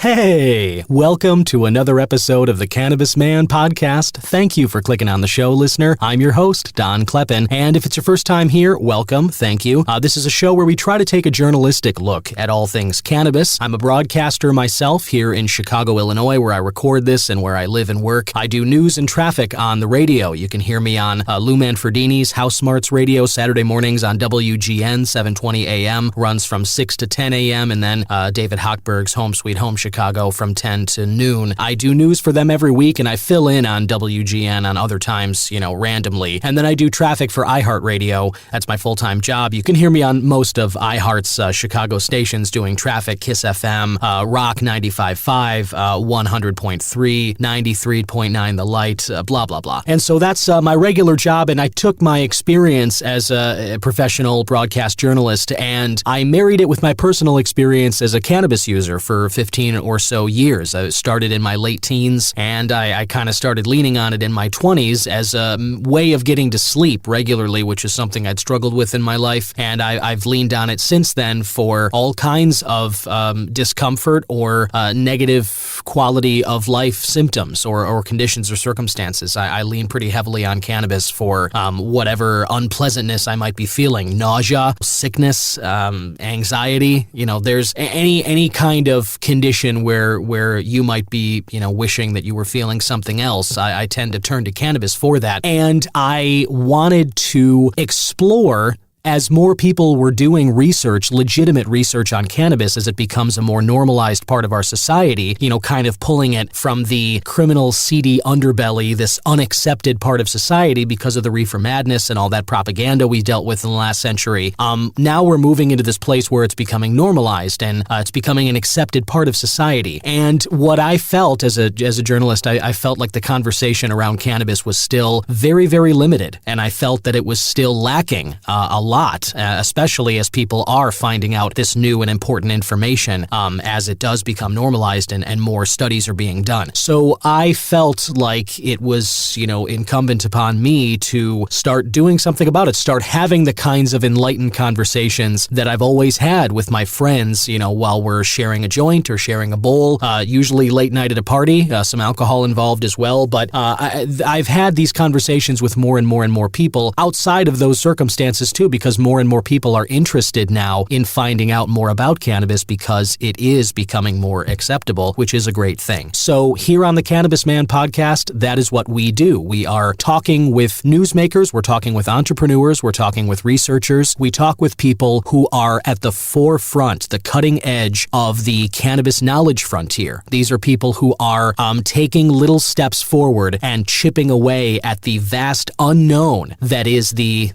Hey, welcome to another episode of the Cannabis Man podcast. Thank you for clicking on the show, listener. I'm your host, Don Kleppen, and if it's your first time here, welcome, thank you. This is a show where we try to take a journalistic look at all things cannabis. I'm a broadcaster myself here in Chicago, Illinois, where I record this and where I live and work. I do news and traffic on the radio. You can hear me on Lou Manfredini's House Smarts Radio Saturday mornings on WGN, 720 a.m., runs from 6 to 10 a.m., and then David Hochberg's Home Sweet Home Chicago from 10 to noon. I do news for them every week, and I fill in on WGN on other times, randomly. And then I do traffic for iHeartRadio. That's my full-time job. You can hear me on most of iHeart's Chicago stations doing traffic, Kiss FM, Rock 95.5, 100.3, 93.9 The Light, blah, blah, blah. And so that's my regular job, and I took my experience as a professional broadcast journalist, and I married it with my personal experience as a cannabis user for 15 or so years. I started in my late teens, and I kind of started leaning on it in my 20s as a way of getting to sleep regularly, which is something I'd struggled with in my life, and I've leaned on it since then for all kinds of discomfort or negative quality of life symptoms or conditions or circumstances. I lean pretty heavily on cannabis for whatever unpleasantness I might be feeling, nausea, sickness, anxiety. There's any kind of condition where you might be, wishing that you were feeling something else. I tend to turn to cannabis for that. And I wanted to explore, as more people were doing research, legitimate research on cannabis as it becomes a more normalized part of our society, kind of pulling it from the criminal, seedy underbelly, this unaccepted part of society because of the reefer madness and all that propaganda we dealt with in the last century. Now we're moving into this place where it's becoming normalized and it's becoming an accepted part of society. And what I felt as a journalist, I felt like the conversation around cannabis was still very, very limited. And I felt that it was still lacking a lot, especially as people are finding out this new and important information as it does become normalized and more studies are being done. So I felt like it was, incumbent upon me to start doing something about it, start having the kinds of enlightened conversations that I've always had with my friends, while we're sharing a joint or sharing a bowl, usually late night at a party, some alcohol involved as well. But I've had these conversations with more and more people outside of those circumstances too, because more and more people are interested now in finding out more about cannabis because it is becoming more acceptable, which is a great thing. So here on the Cannabis Man podcast, that is what we do. We are talking with newsmakers, we're talking with entrepreneurs, we're talking with researchers, we talk with people who are at the forefront, the cutting edge of the cannabis knowledge frontier. These are people who are taking little steps forward and chipping away at the vast unknown that is the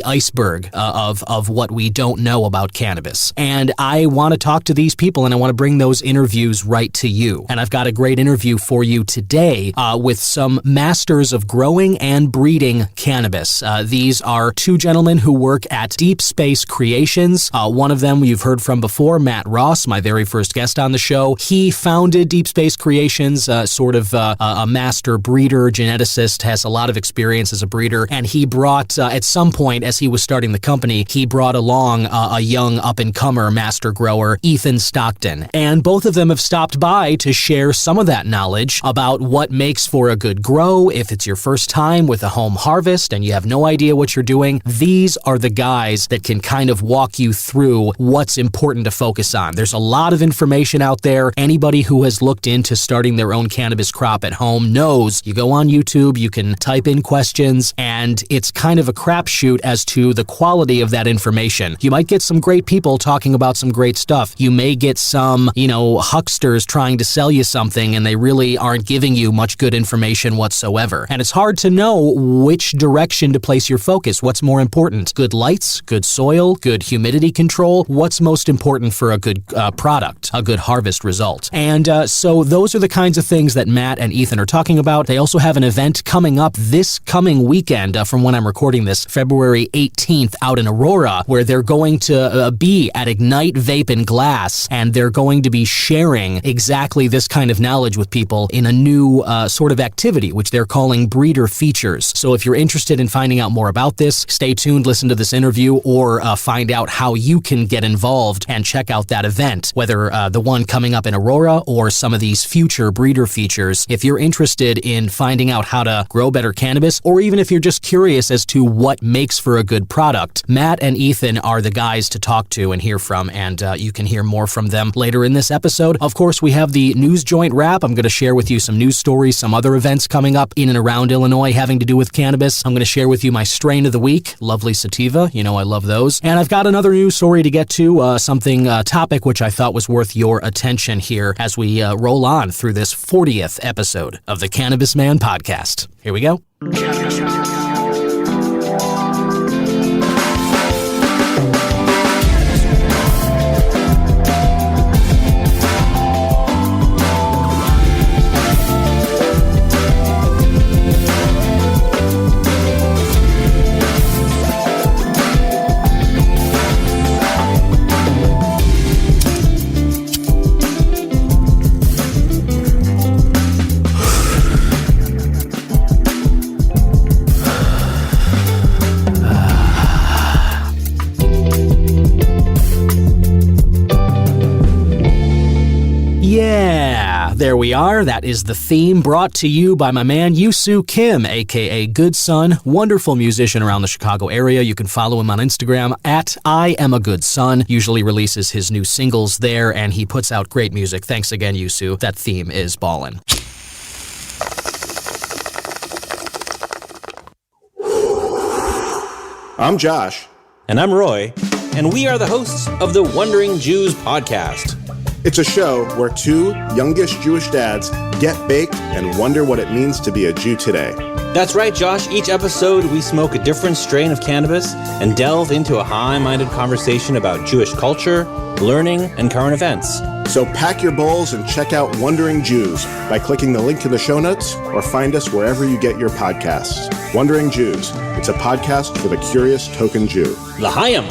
iceberg of what we don't know about cannabis. And I want to talk to these people, and I want to bring those interviews right to you. And I've got a great interview for you today with some masters of growing and breeding cannabis. These are two gentlemen who work at Deep Space Creations. One of them you've heard from before, Matt Ross, my very first guest on the show. He founded Deep Space Creations, sort of a master breeder, geneticist, has a lot of experience as a breeder, and he brought, at some point as he was starting the company, he brought along a young up-and-comer master grower, Ethan Stockton. And both of them have stopped by to share some of that knowledge about what makes for a good grow. If it's your first time with a home harvest and you have no idea what you're doing, these are the guys that can kind of walk you through what's important to focus on. There's a lot of information out there. Anybody who has looked into starting their own cannabis crop at home knows you go on YouTube, you can type in questions, and it's kind of a crapshoot as to the quality of that information. You might get some great people talking about some great stuff. You may get some, hucksters trying to sell you something and they really aren't giving you much good information whatsoever. And it's hard to know which direction to place your focus. What's more important? Good lights, good soil, good humidity control? What's most important for a good product, a good harvest result? And so those are the kinds of things that Matt and Ethan are talking about. They also have an event coming up this coming weekend from when I'm recording this, February 18th 18th out in Aurora, where they're going to be at Ignite Vape and Glass, and they're going to be sharing exactly this kind of knowledge with people in a new sort of activity, which they're calling Breeder Features. So if you're interested in finding out more about this, stay tuned, listen to this interview, or find out how you can get involved and check out that event, whether the one coming up in Aurora or some of these future Breeder Features. If you're interested in finding out how to grow better cannabis, or even if you're just curious as to what makes for a good product, Matt and Ethan are the guys to talk to and hear from, and you can hear more from them later in this episode. Of course, we have the News Joint Wrap. I'm going to share with you some news stories, some other events coming up in and around Illinois having to do with cannabis. I'm going to share with you my strain of the week, Lovely Sativa. You know I love those. And I've got another news story to get to, topic which I thought was worth your attention here as we roll on through this 40th episode of the Cannabis Man podcast. Here we go. There we are. That is the theme brought to you by my man Yusu Kim, aka Good Son, wonderful musician around the Chicago area. You can follow him on Instagram at I Am a Good Son. Usually releases his new singles there, and he puts out great music. Thanks again, Yusu. That theme is ballin'. I'm Josh. And I'm Roy. And we are the hosts of the Wandering Jews podcast. It's a show where two youngish Jewish dads get baked and wonder what it means to be a Jew today. That's right, Josh. Each episode, we smoke a different strain of cannabis and delve into a high-minded conversation about Jewish culture, learning, and current events. So pack your bowls and check out Wandering Jews by clicking the link in the show notes or find us wherever you get your podcasts. Wandering Jews. It's a podcast for the curious token Jew. L'chaim!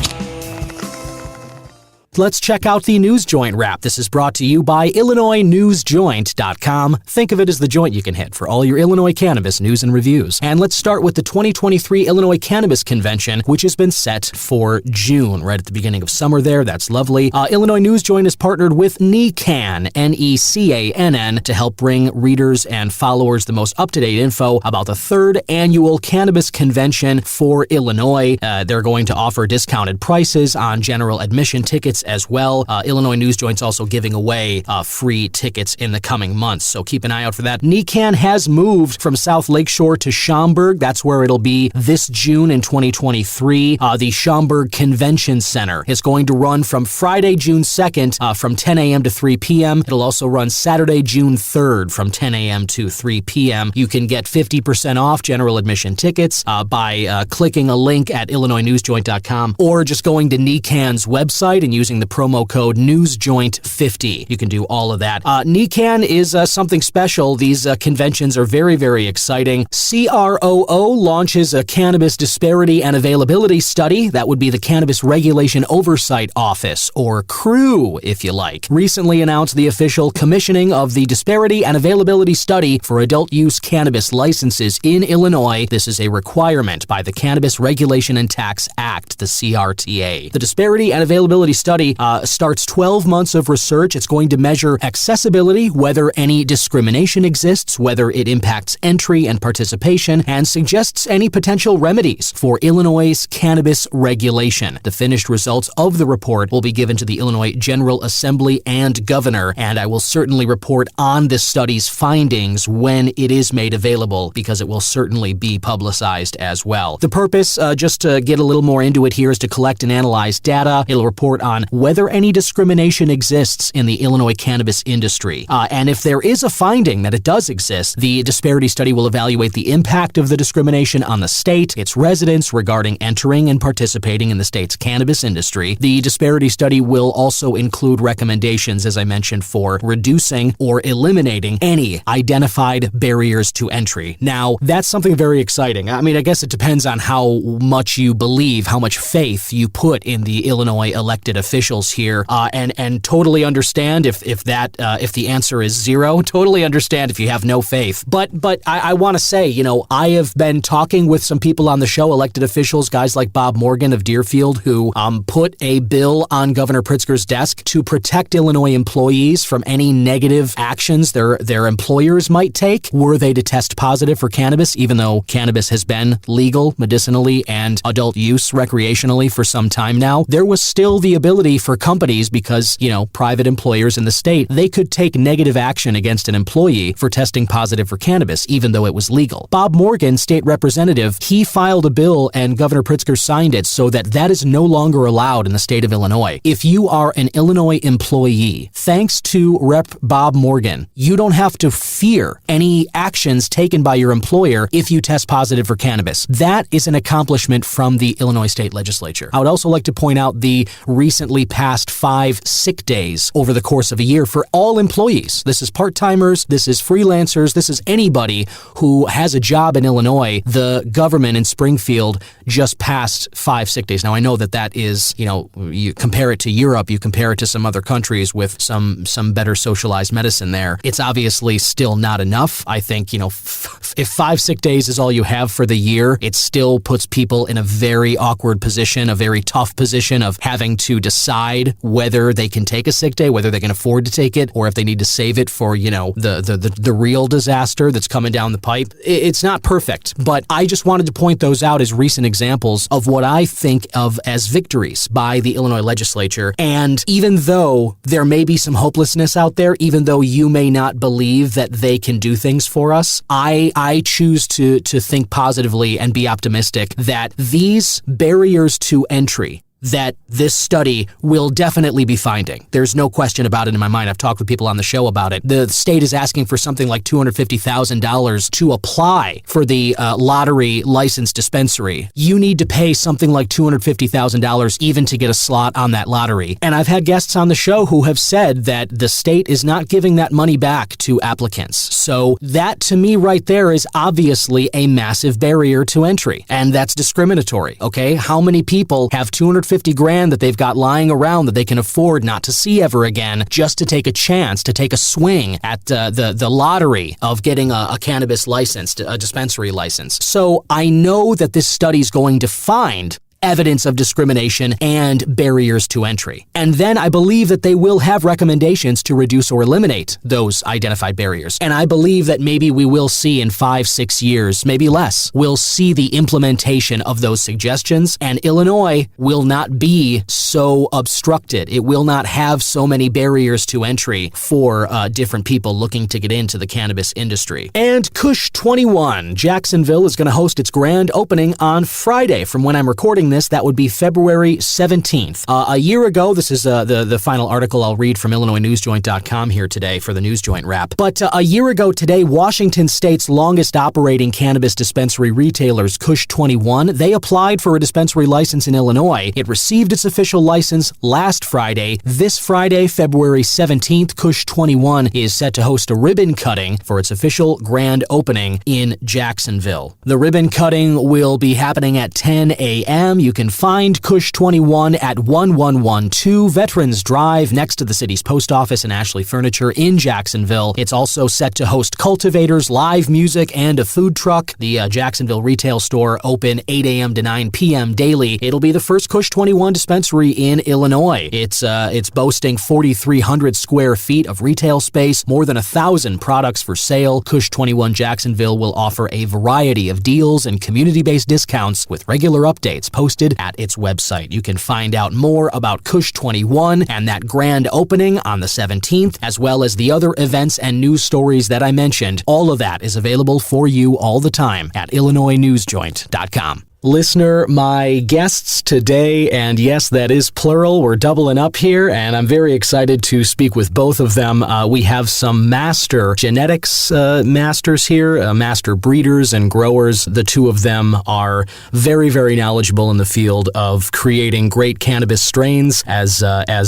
Let's check out the News Joint Wrap. This is brought to you by IllinoisNewsJoint.com. Think of it as the joint you can hit for all your Illinois cannabis news and reviews. And let's start with the 2023 Illinois Cannabis Convention, which has been set for June, right at the beginning of summer there. That's lovely. Illinois News Joint has partnered with NECANN, NECANN, to help bring readers and followers the most up-to-date info about the third annual Cannabis Convention for Illinois. They're going to offer discounted prices on general admission tickets as well. Illinois News Joint's also giving away free tickets in the coming months, so keep an eye out for that. NECANN has moved from South Lakeshore to Schaumburg. That's where it'll be this June in 2023. The Schaumburg Convention Center is going to run from Friday, June 2nd from 10 a.m. to 3 p.m. It'll also run Saturday, June 3rd from 10 a.m. to 3 p.m. You can get 50% off general admission tickets by clicking a link at IllinoisNewsJoint.com or just going to NECANN's website and using the promo code NewsJoint50. You can do all of that. NECANN is something special. These conventions are very, very exciting. CROO launches a cannabis disparity and availability study. That would be the Cannabis Regulation Oversight Office, or CREW, if you like. Recently announced the official commissioning of the Disparity and Availability Study for adult use cannabis licenses in Illinois. This is a requirement by the Cannabis Regulation and Tax Act, the CRTA. The Disparity and Availability Study starts 12 months of research. It's going to measure accessibility, whether any discrimination exists, whether it impacts entry and participation, and suggests any potential remedies for Illinois' cannabis regulation. The finished results of the report will be given to the Illinois General Assembly and Governor, and I will certainly report on this study's findings when it is made available, because it will certainly be publicized as well. The purpose, just to get a little more into it here, is to collect and analyze data. It'll report on whether any discrimination exists in the Illinois cannabis industry. And if there is a finding that it does exist, the disparity study will evaluate the impact of the discrimination on the state, its residents regarding entering and participating in the state's cannabis industry. The disparity study will also include recommendations, as I mentioned, for reducing or eliminating any identified barriers to entry. Now, that's something very exciting. I mean, I guess it depends on how much you believe, how much faith you put in the Illinois elected officials here, and totally understand if the answer is zero. Totally understand if you have no faith. But I want to say, I have been talking with some people on the show, elected officials, guys like Bob Morgan of Deerfield, who put a bill on Governor Pritzker's desk to protect Illinois employees from any negative actions their employers might take were they to test positive for cannabis, even though cannabis has been legal medicinally and adult use recreationally for some time now. There was still the ability for companies, because, private employers in the state, they could take negative action against an employee for testing positive for cannabis, even though it was legal. Bob Morgan, state representative, he filed a bill and Governor Pritzker signed it so that is no longer allowed in the state of Illinois. If you are an Illinois employee, thanks to Rep. Bob Morgan, you don't have to fear any actions taken by your employer if you test positive for cannabis. That is an accomplishment from the Illinois State Legislature. I would also like to point out the recently passed 5 sick days over the course of a year for all employees. This is part-timers, this is freelancers, this is anybody who has a job in Illinois. The government in Springfield just passed 5 sick days. Now, I know that is, you compare it to Europe, you compare it to some other countries with some better socialized medicine there. It's obviously still not enough. I think, if 5 sick days is all you have for the year, it still puts people in a very awkward position, a very tough position of having to decide whether they can take a sick day, whether they can afford to take it, or if they need to save it for, the real disaster that's coming down the pipe. It's not perfect, but I just wanted to point those out as recent examples of what I think of as victories by the Illinois legislature. And even though there may be some hopelessness out there, even though you may not believe that they can do things for us, I choose to think positively and be optimistic that these barriers to entry that this study will definitely be finding. There's no question about it in my mind. I've talked with people on the show about it. The state is asking for something like $250,000 to apply for the lottery license dispensary. You need to pay something like $250,000 even to get a slot on that lottery. And I've had guests on the show who have said that the state is not giving that money back to applicants. So that, to me, right there is obviously a massive barrier to entry. And that's discriminatory, okay? How many people have $250,000 that they've got lying around that they can afford not to see ever again just to take a chance, to take a swing at the lottery of getting a cannabis license, a dispensary license? So I know that this study's going to find evidence of discrimination and barriers to entry. And then I believe that they will have recommendations to reduce or eliminate those identified barriers. And I believe that maybe we will see in 5-6 years, maybe less, we'll see the implementation of those suggestions, and Illinois will not be so obstructed. It will not have so many barriers to entry for different people looking to get into the cannabis industry. And Kush 21, Jacksonville, is going to host its grand opening on Friday. From when I'm recording this, that would be February 17th. A year ago, this is the final article I'll read from IllinoisNewsJoint.com here today for the News Joint wrap. But a year ago today, Washington State's longest operating cannabis dispensary retailers, Kush 21, they applied for a dispensary license in Illinois. It received its official license last Friday. This Friday, February 17th, Kush 21 is set to host a ribbon cutting for its official grand opening in Jacksonville. The ribbon cutting will be happening at 10 a.m. You can find Kush 21 at 1112 Veterans Drive next to the city's post office and Ashley Furniture in Jacksonville. It's also set to host cultivators, live music, and a food truck. The Jacksonville retail store open 8 a.m. to 9 p.m. daily. It'll be the first Kush 21 dispensary in Illinois. It's boasting 4,300 square feet of retail space, more than 1,000 products for sale. Kush 21 Jacksonville will offer a variety of deals and community-based discounts with regular updates posted at its website. You can find out more about Kush 21 and that grand opening on the 17th, as well as the other events and news stories that I mentioned. All of that is available for you all the time at IllinoisNewsJoint.com. Listener, my guests today, and yes, that is plural, we're doubling up here, and I'm very excited to speak with both of them. We have some master genetics masters here, master breeders and growers. The two of them are very, very knowledgeable in the field of creating great cannabis strains, as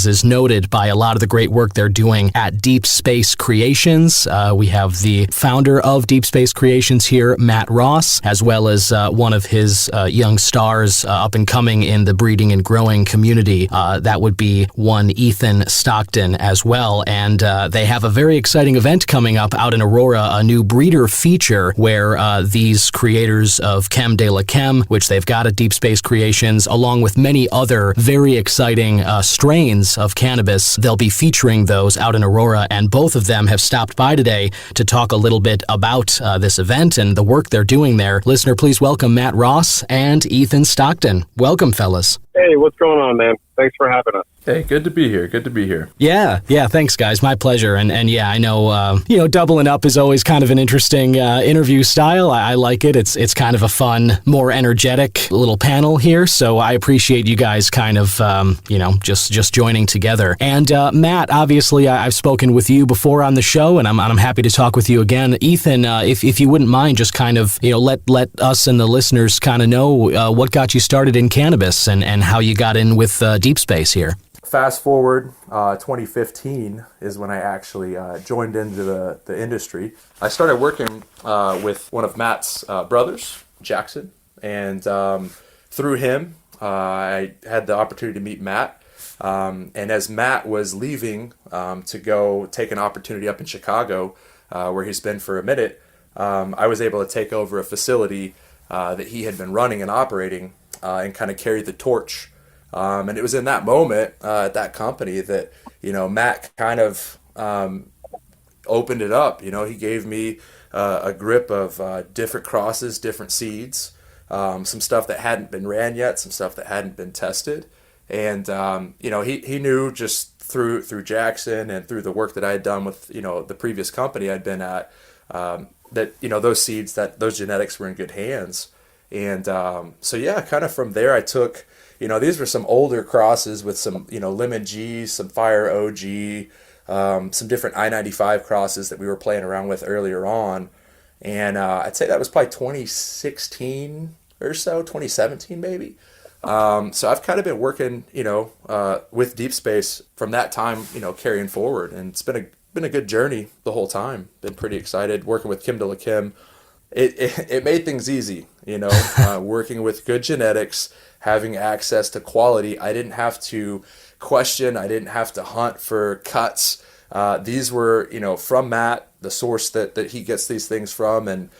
is noted by a lot of the great work they're doing at Deep Space Creations. We have the founder of Deep Space Creations here, Matt Ross, as well as one of his young stars up and coming in the breeding and growing community. That would be one Ethan Stockton as well. And they have a very exciting event coming up out in Aurora, a new breeder feature where these creators of Chem de la Chem, which they've got at Deep Space Creations, along with many other very exciting strains of cannabis, they'll be featuring those out in Aurora. And both of them have stopped by today to talk a little bit about this event and the work they're doing there. Listener, please welcome Matt Ross and Ethan Stockton. Welcome, fellas. Hey, what's going on, man? Thanks for having us. Hey, good to be here. Good to be here. Yeah, thanks, guys. My pleasure. And yeah, I know, doubling up is always kind of an interesting interview style. I like it. It's kind of a fun, more energetic little panel here. So I appreciate you guys kind of, just joining together. And Matt, obviously, I've spoken with you before on the show, and I'm happy to talk with you again. Ethan, if you wouldn't mind, just kind of, let us and the listeners kind of know what got you started in cannabis and how you got in with Deep Space here. Fast forward, 2015 is when I actually joined into the industry. I started working with one of Matt's brothers, Jackson, and through him, I had the opportunity to meet Matt. And as Matt was leaving to go take an opportunity up in Chicago, where he's been for a minute, I was able to take over a facility that he had been running and operating and kind of carry the torch. And it was in that moment at that company that, Matt kind of opened it up. He gave me a grip of different crosses, different seeds, some stuff that hadn't been ran yet, some stuff that hadn't been tested. And, he knew just through Jackson and through the work that I had done with, the previous company I'd been at, that, those seeds, those genetics were in good hands. And kind of from there I took, these were some older crosses with some, Lemon G, some Fire OG, some different I-95 crosses that we were playing around with earlier on. And I'd say that was probably 2016 or so, 2017 maybe. So I've kind of been working, with Deep Space from that time, carrying forward. And it's been a good journey the whole time. Been pretty excited working with Chem de la Chem. It made things easy, working with good genetics, having access to quality. I didn't have to question. I didn't have to hunt for cuts. These were, from Matt, the source that he gets these things from. And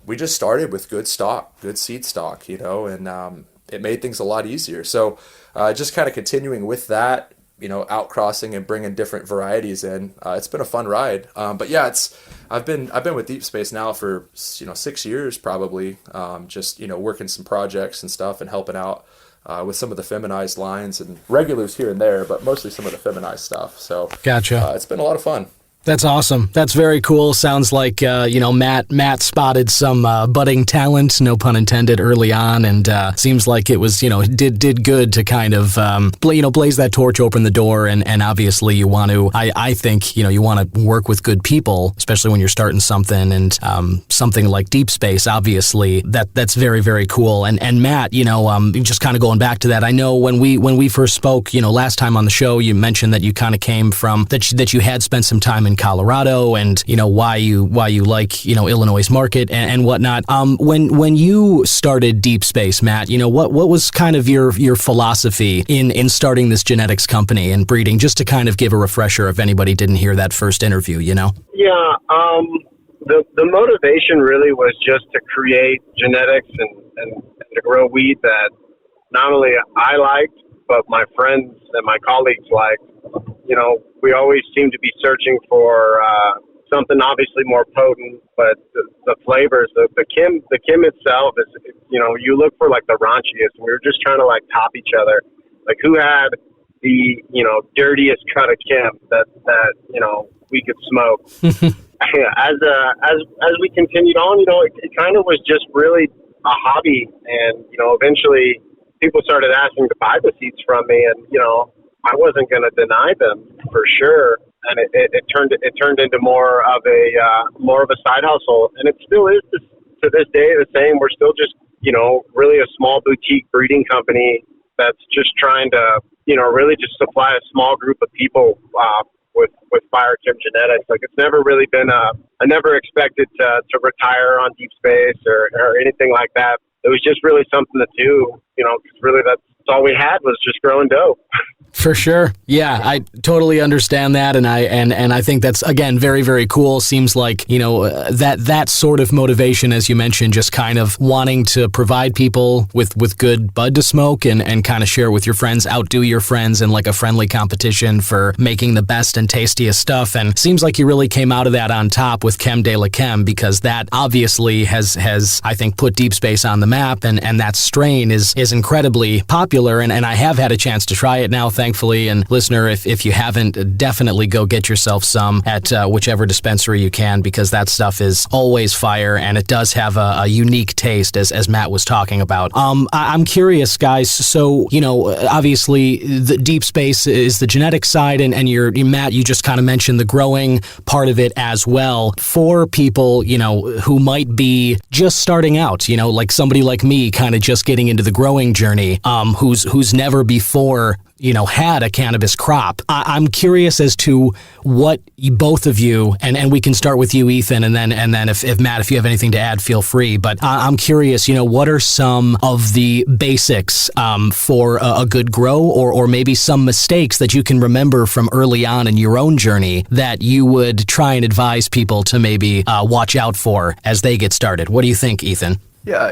we just started with good stock, good seed stock, and it made things a lot easier. So just kind of continuing with that, outcrossing and bringing different varieties in. It's been a fun ride. But yeah, I've been with Deep Space now for 6 years probably. Just working some projects and stuff and helping out with some of the feminized lines and regulars here and there, but mostly some of the feminized stuff. So gotcha. It's been a lot of fun. That's awesome. That's very cool. Sounds like, Matt spotted some budding talent, no pun intended, early on, and seems like it was, did good to kind of, blaze that torch, open the door, and obviously you want to, I think, you want to work with good people, especially when you're starting something, and something like Deep Space, obviously, that's very, very cool. And Matt, just kind of going back to that, I know when we first spoke, last time on the show, you mentioned that you kind of came from, that you had spent some time in Colorado, and why you like Illinois' market and whatnot. When you started Deep Space, Matt, what was kind of your philosophy in starting this genetics company and breeding? Just to kind of give a refresher if anybody didn't hear that first interview, Yeah, the motivation really was just to create genetics and to grow weed that not only I liked, but my friends and my colleagues liked. We always seem to be searching for something obviously more potent, but the flavors, the Kim itself is, you look for like the raunchiest. We were just trying to like top each other, like who had the dirtiest cut of Kim that we could smoke. As we continued on, it kind of was just really a hobby. And, eventually people started asking to buy the seeds from me, and, I wasn't going to deny them for sure. And it turned into more of a side hustle. And it still is to this day the same. We're still just, really a small boutique breeding company that's just trying to, really just supply a small group of people, with Firekim genetics. Like, it's never really been I never expected to retire on deep space or anything like that. It was just really something to do, because really that's all we had was just growing dope. For sure. Yeah, I totally understand that. And I think that's, again, very, very cool. Seems like, that sort of motivation, as you mentioned, just kind of wanting to provide people with good bud to smoke and kind of share with your friends, outdo your friends in like a friendly competition for making the best and tastiest stuff. And seems like you really came out of that on top with Chem de la Chem, because that obviously has I think, put deep space on the map. And that strain is incredibly popular. And I have had a chance to try it now, thankfully. And listener, if you haven't, definitely go get yourself some at whichever dispensary you can, because that stuff is always fire, and it does have a unique taste, as Matt was talking about. I'm curious, guys. So, obviously the deep space is the genetic side, and Matt, you just kind of mentioned the growing part of it as well. For people, who might be just starting out, like somebody like me, kind of just getting into the growing journey, who's never before had a cannabis crop. I'm curious as to what both of you, and we can start with you, Ethan, and then if Matt, if you have anything to add, feel free. But I'm curious, what are some of the basics for a good grow, or maybe some mistakes that you can remember from early on in your own journey that you would try and advise people to maybe watch out for as they get started? What do you think, Ethan? Yeah,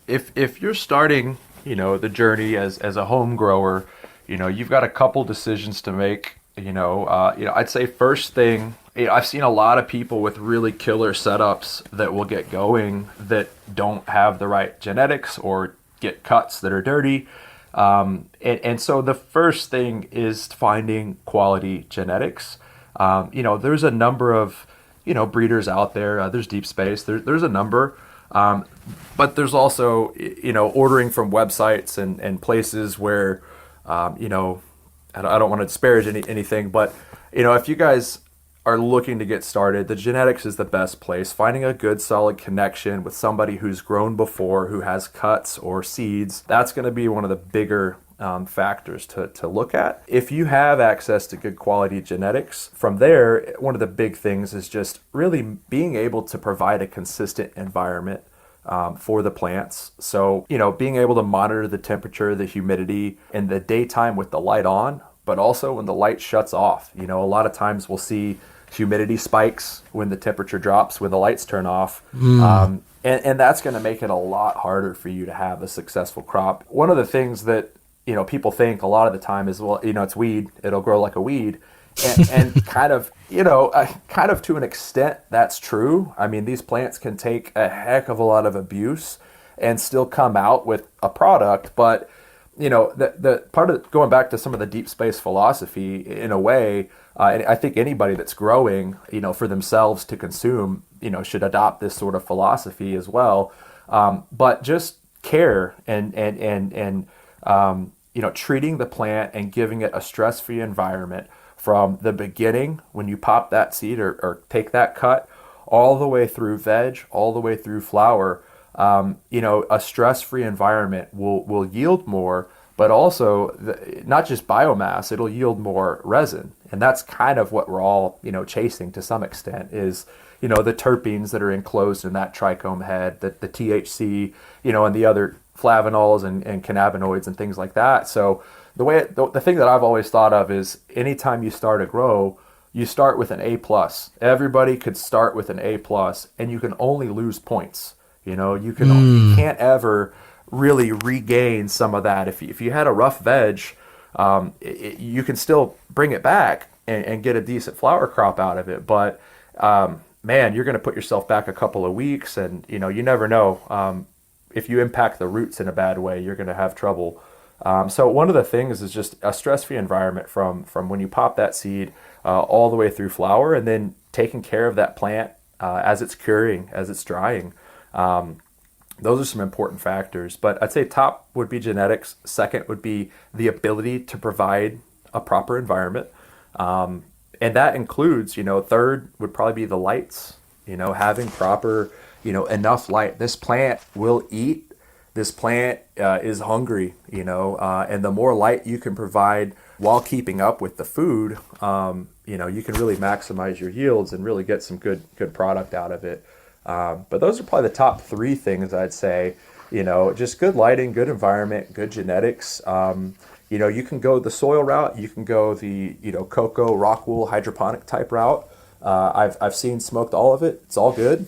if you're starting, the journey as a home grower, you've got a couple decisions to make. I'd say first thing, I've seen a lot of people with really killer setups that will get going that don't have the right genetics or get cuts that are dirty. And so the first thing is finding quality genetics. There's a number of, breeders out there. There's Deep Space. There's a number. But there's also, ordering from websites and places where, I don't want to disparage anything, but, if you guys are looking to get started, the genetics is the best place. Finding a good solid connection with somebody who's grown before, who has cuts or seeds, that's going to be one of the bigger factors to look at. If you have access to good quality genetics, from there, one of the big things is just really being able to provide a consistent environment for the plants. So, being able to monitor the temperature, the humidity in the daytime with the light on, but also when the light shuts off. A lot of times we'll see humidity spikes when the temperature drops, when the lights turn off. And that's going to make it a lot harder for you to have a successful crop. One of the things that, people think a lot of the time is, well, it's weed. It'll grow like a weed. And kind of to an extent, that's true. I mean, these plants can take a heck of a lot of abuse and still come out with a product. But, the part of going back to some of the deep space philosophy, in a way, and I think anybody that's growing, for themselves to consume, should adopt this sort of philosophy as well. But just care and treating the plant and giving it a stress-free environment from the beginning when you pop that seed or take that cut, all the way through veg, all the way through flower. A stress-free environment will yield more, but also not just biomass, it'll yield more resin. And that's kind of what we're all, chasing to some extent is, the terpenes that are enclosed in that trichome head, the THC, and the other flavanols and cannabinoids and things like that. So the thing that I've always thought of is anytime you start a grow, you start with an A+. Everybody could start with an A+, and you can only lose points. You can't ever really regain some of that. If you had a rough veg, you can still bring it back and get a decent flower crop out of it. But man, you're going to put yourself back a couple of weeks, and you never know. If you impact the roots in a bad way, you're going to have trouble. So one of the things is just a stress-free environment from when you pop that seed all the way through flower, and then taking care of that plant as it's curing, as it's drying. Those are some important factors. But I'd say top would be genetics. Second would be the ability to provide a proper environment. And that includes, third would probably be the lights, having proper, enough light. This plant will eat. This plant is hungry, and the more light you can provide while keeping up with the food, you can really maximize your yields and really get some good product out of it. But those are probably the top three things I'd say, just good lighting, good environment, good genetics. You can go the soil route, you can go the, cocoa, rock wool, hydroponic type route. I've seen smoked all of it. It's all good.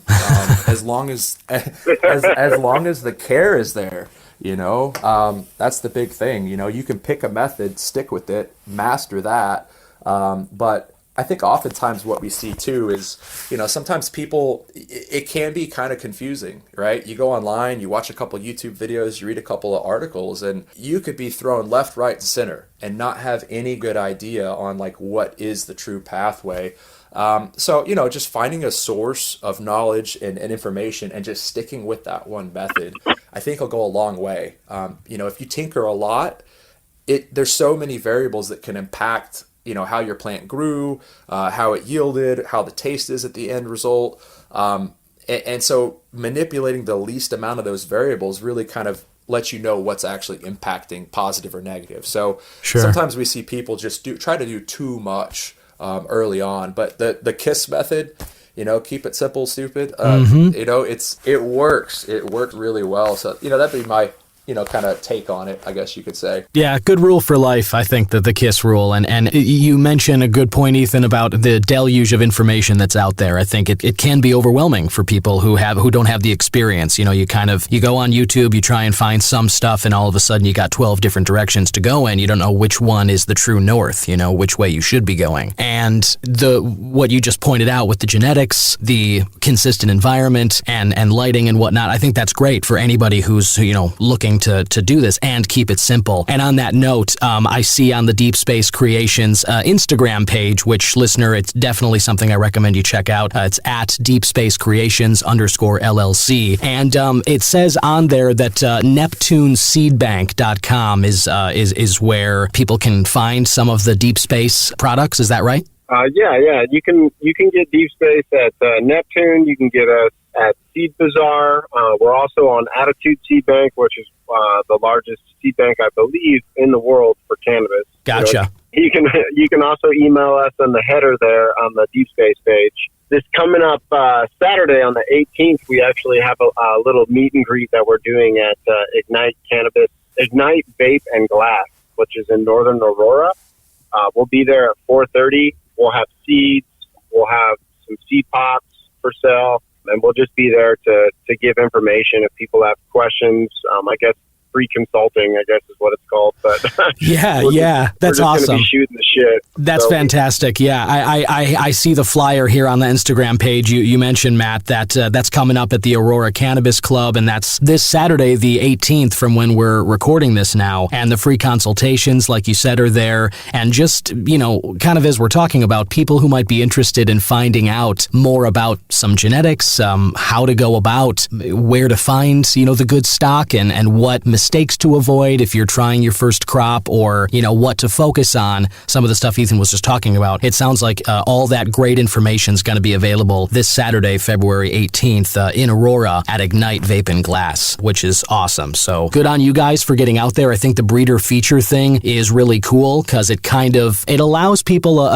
As long as the care is there, that's the big thing. You can pick a method, stick with it, master that. But I think oftentimes what we see too is, sometimes people, it can be kind of confusing, right? You go online, you watch a couple YouTube videos, you read a couple of articles, and you could be thrown left, right, and center and not have any good idea on like what is the true pathway. So, just finding a source of knowledge and information and just sticking with that one method, I think will go a long way. If you tinker a lot, there's so many variables that can impact how your plant grew, how it yielded, how the taste is at the end result. And so manipulating the least amount of those variables really kind of lets you know what's actually impacting positive or negative. So Sometimes we see people just try to do too much early on, but the KISS method, keep it simple, stupid, it works. It worked really well. So, that'd be my kind of take on it, I guess you could say. Yeah, good rule for life, I think, the KISS rule. And you mentioned a good point, Ethan, about the deluge of information that's out there. I think it can be overwhelming for people who don't have the experience. You go on YouTube, you try and find some stuff, and all of a sudden you got 12 different directions to go in. You don't know which one is the true north, which way you should be going. And what you just pointed out with the genetics, the consistent environment, and lighting and whatnot, I think that's great for anybody who's, looking to do this and keep it simple. And on that note, I see on the Deep Space Creations Instagram page, which, listener, it's definitely something I recommend you check out. It's at Deep Space Creations _LLC. And it says on there that NeptuneSeedBank.com is where people can find some of the Deep Space products. Is that right? Yeah. You can get Deep Space at Neptune. You can get us at Seed Bazaar. We're also on Attitude Seed Bank, which is the largest seed bank, I believe, in the world for cannabis. Gotcha. You can also email us on the header there on the Deep Space page. This coming up Saturday on the 18th, we actually have a little meet and greet that we're doing at Ignite Vape and Glass, which is in Northern Aurora. We'll be there at 4:30. We'll have seeds. We'll have some seed pots for sale. And we'll just be there to give information if people have questions. I guess free consulting, I guess is what it's called. But that's awesome. We're just going to be shooting the shit. That's fantastic. Yeah, I see the flyer here on the Instagram page. You mentioned, Matt, that's coming up at the Aurora Cannabis Club, and that's this Saturday, the 18th, from when we're recording this now. And the free consultations, like you said, are there. And just, kind of as we're talking about, people who might be interested in finding out more about some genetics, how to go about, where to find, the good stock, and what mistakes to avoid if you're trying your first crop, or, what to focus on, some of the stuff Ethan was just talking about. It sounds like all that great information is going to be available this Saturday, February 18th, in Aurora at Ignite Vape and Glass, which is awesome. So good on you guys for getting out there. I think the breeder feature thing is really cool because it allows people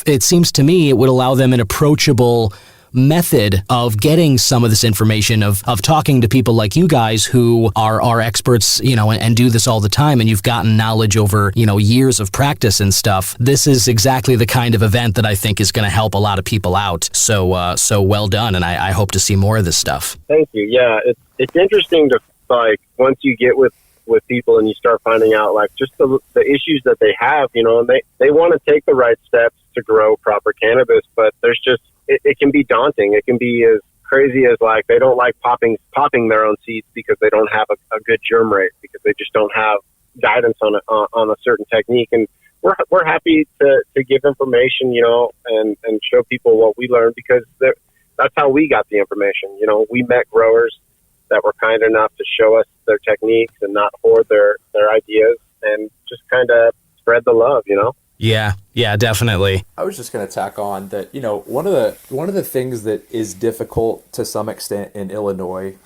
it seems to me it would allow them an approachable method of getting some of this information, of talking to people like you guys who are experts, and do this all the time, and you've gotten knowledge over, years of practice and stuff. This is exactly the kind of event that I think is going to help a lot of people out. So well done, and I hope to see more of this stuff. Thank you. Yeah, it's interesting to, once you get with people and you start finding out, just the issues that they have, and they want to take the right steps to grow proper cannabis, but there's just, it can be daunting. It can be as crazy as they don't like popping their own seeds because they don't have a good germ rate, because they just don't have guidance on a certain technique. And we're happy to give information, and show people what we learned, because that's how we got the information. We met growers that were kind enough to show us their techniques and not hoard their ideas and just kind of spread the love, you know? Yeah, definitely. I was just going to tack on that, one of the things that is difficult to some extent in Illinois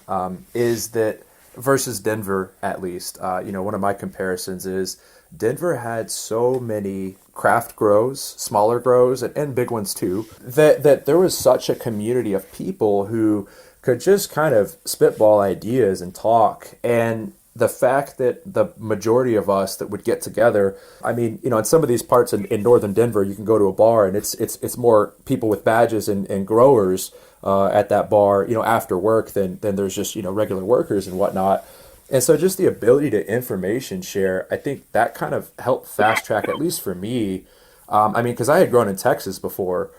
is that versus Denver, at least, one of my comparisons is Denver had so many craft grows, smaller grows, and big ones too, that there was such a community of people who could just kind of spitball ideas and talk. And the fact that the majority of us that would get together, I mean, in some of these parts in northern Denver, you can go to a bar and it's more people with badges and growers at that bar, after work than there's just, regular workers and whatnot. And so just the ability to information share, I think that kind of helped fast track, at least for me. Because I had grown in Texas before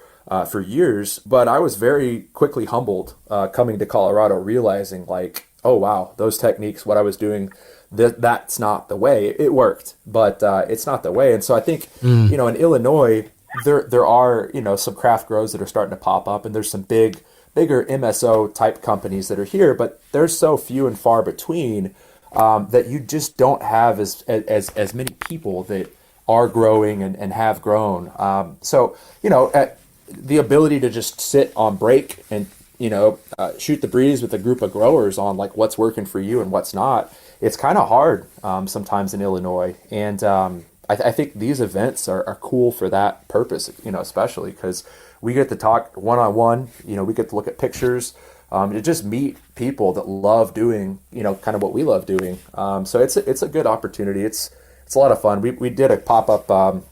for years, but I was very quickly humbled coming to Colorado, realizing like, oh, wow, those techniques, what I was doing, that's not the way. It worked, but it's not the way. And so I think, in Illinois, there are, some craft grows that are starting to pop up, and there's some bigger MSO type companies that are here, but they're so few and far between that you just don't have as many people that are growing and have grown. The ability to just sit on break and shoot the breeze with a group of growers on like what's working for you and what's not. It's kind of hard sometimes in Illinois. And I think these events are cool for that purpose, especially because we get to talk one-on-one, we get to look at pictures, to just meet people that love doing, kind of what we love doing. So it's a good opportunity. It's a lot of fun. We did a pop-up,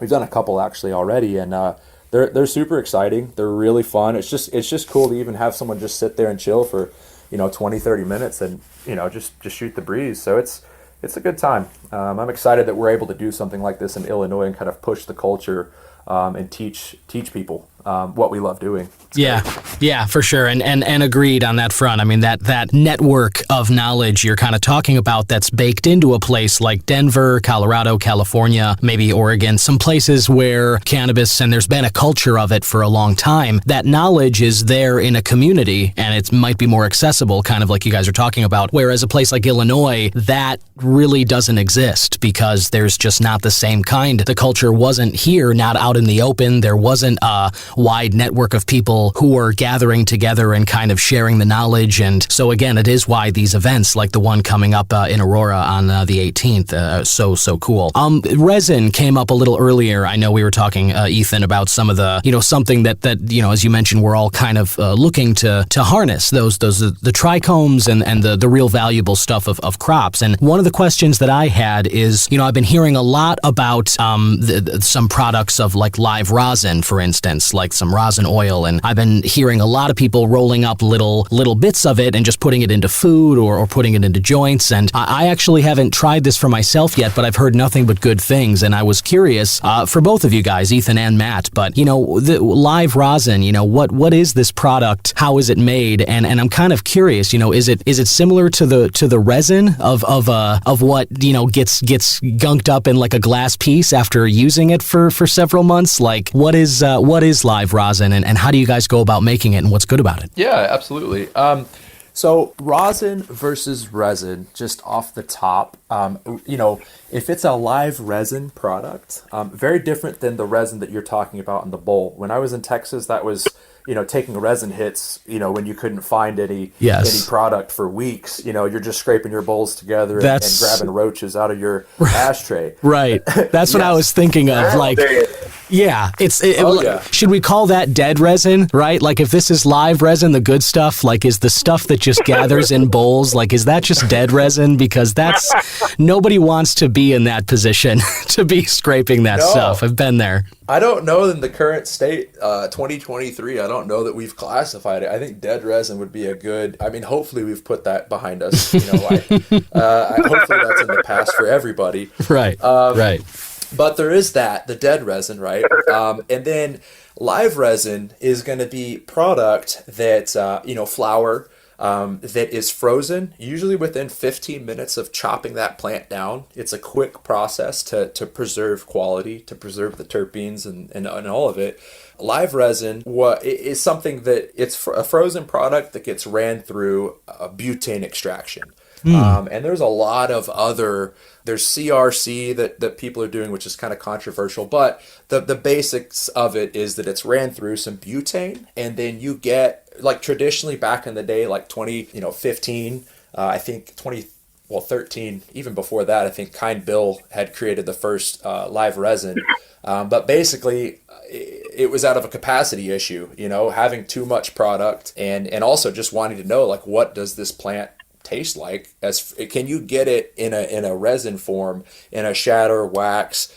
we've done a couple actually already, and they're super exciting. They're really fun. It's just cool to even have someone just sit there and chill for, 20, 30 minutes and, just shoot the breeze. So it's a good time. I'm excited that we're able to do something like this in Illinois and kind of push the culture and teach people what we love doing. Yeah, for sure. And agreed on that front. I mean, that network of knowledge you're kind of talking about that's baked into a place like Denver, Colorado, California, maybe Oregon, some places where cannabis, and there's been a culture of it for a long time, that knowledge is there in a community and it might be more accessible, kind of like you guys are talking about. Whereas a place like Illinois, that really doesn't exist because there's just not the same kind. The culture wasn't here, not out in the open. There wasn't a wide network of people who are gathering together and kind of sharing the knowledge. And so again, it is why these events like the one coming up in Aurora on the 18th, so cool. Resin came up a little earlier. I know we were talking, Ethan, about some of the, something that as you mentioned, we're all kind of looking to harness those the trichomes and the real valuable stuff of crops. And one of the questions that I had is, I've been hearing a lot about some products of like live rosin, for instance, like some rosin oil, and I've been hearing a lot of people rolling up little bits of it and just putting it into food or putting it into joints. And I actually haven't tried this for myself yet, but I've heard nothing but good things. And I was curious for both of you guys, Ethan and Matt, but the live rosin, what is this product? How is it made? And I'm kind of curious, is it similar to the resin of what gets gunked up in like a glass piece after using it for several months? Like what is live rosin and how do you guys go about making it and what's good about it? Yeah, absolutely. So rosin versus resin, just off the top, if it's a live resin product, very different than the resin that you're talking about in the bowl. When I was in Texas, that was, taking resin hits, when you couldn't find any product for weeks, you're just scraping your bowls together and grabbing roaches out of your ashtray. Right. That's what I was thinking of. Like, yeah, should we call that dead resin, right? Like if this is live resin, the good stuff, like is the stuff that just gathers in bowls, like is that just dead resin? Because nobody wants to be in that position to be scraping that stuff. I've been there. I don't know in the current state, 2023, I don't know that we've classified it. I think dead resin would be hopefully we've put that behind us. Hopefully that's in the past for everybody. Right, right. But there is the dead resin, right? And then live resin is going to be product that, flour, that is frozen, usually within 15 minutes of chopping that plant down. It's a quick process to preserve quality, to preserve the terpenes and all of it. Live resin is something that it's a frozen product that gets ran through a butane extraction. And there's a lot of there's CRC that people are doing, which is kind of controversial, but the basics of it is that it's ran through some butane, and then you get, like traditionally back in the day, like 2015, I think 13, even before that, I think Kind Bill had created the first live resin. But basically, it was out of a capacity issue, having too much product and also just wanting to know, like, what does this plant taste like? Can you get it in a resin form, in a shatter, wax,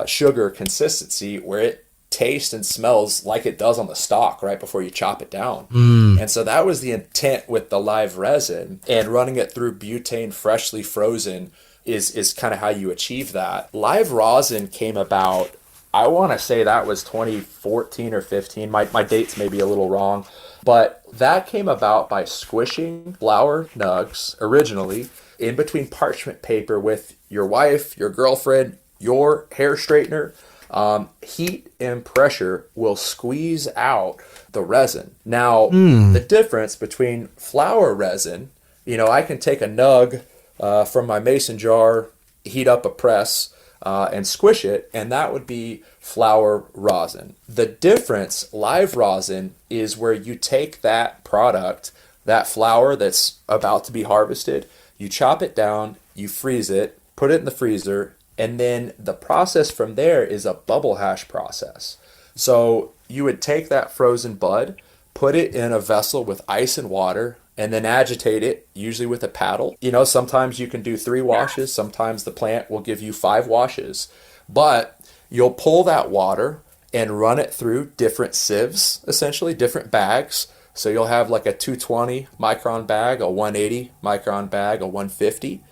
sugar consistency where it tastes and smells like it does on the stalk right before you chop it down? And so that was the intent with the live resin, and running it through butane freshly frozen is kind of how you achieve that. Live rosin came about, I want to say that was 2014 or 15. My dates may be a little wrong, but that came about by squishing flower nugs originally in between parchment paper with your wife, your girlfriend, your hair straightener. Heat and pressure will squeeze out the resin. Now, the difference between flower resin, I can take a nug from my mason jar, heat up a press, and squish it, and that would be flower rosin. The difference, live rosin, is where you take that product, that flower that's about to be harvested, you chop it down, you freeze it, put it in the freezer, and then the process from there is a bubble hash process. So you would take that frozen bud, put it in a vessel with ice and water, and then agitate it, usually with a paddle. Sometimes you can do 3 washes, sometimes the plant will give you 5 washes, but you'll pull that water and run it through different sieves, essentially different bags. So you'll have like a 220 micron bag, a 180 micron bag, a 150.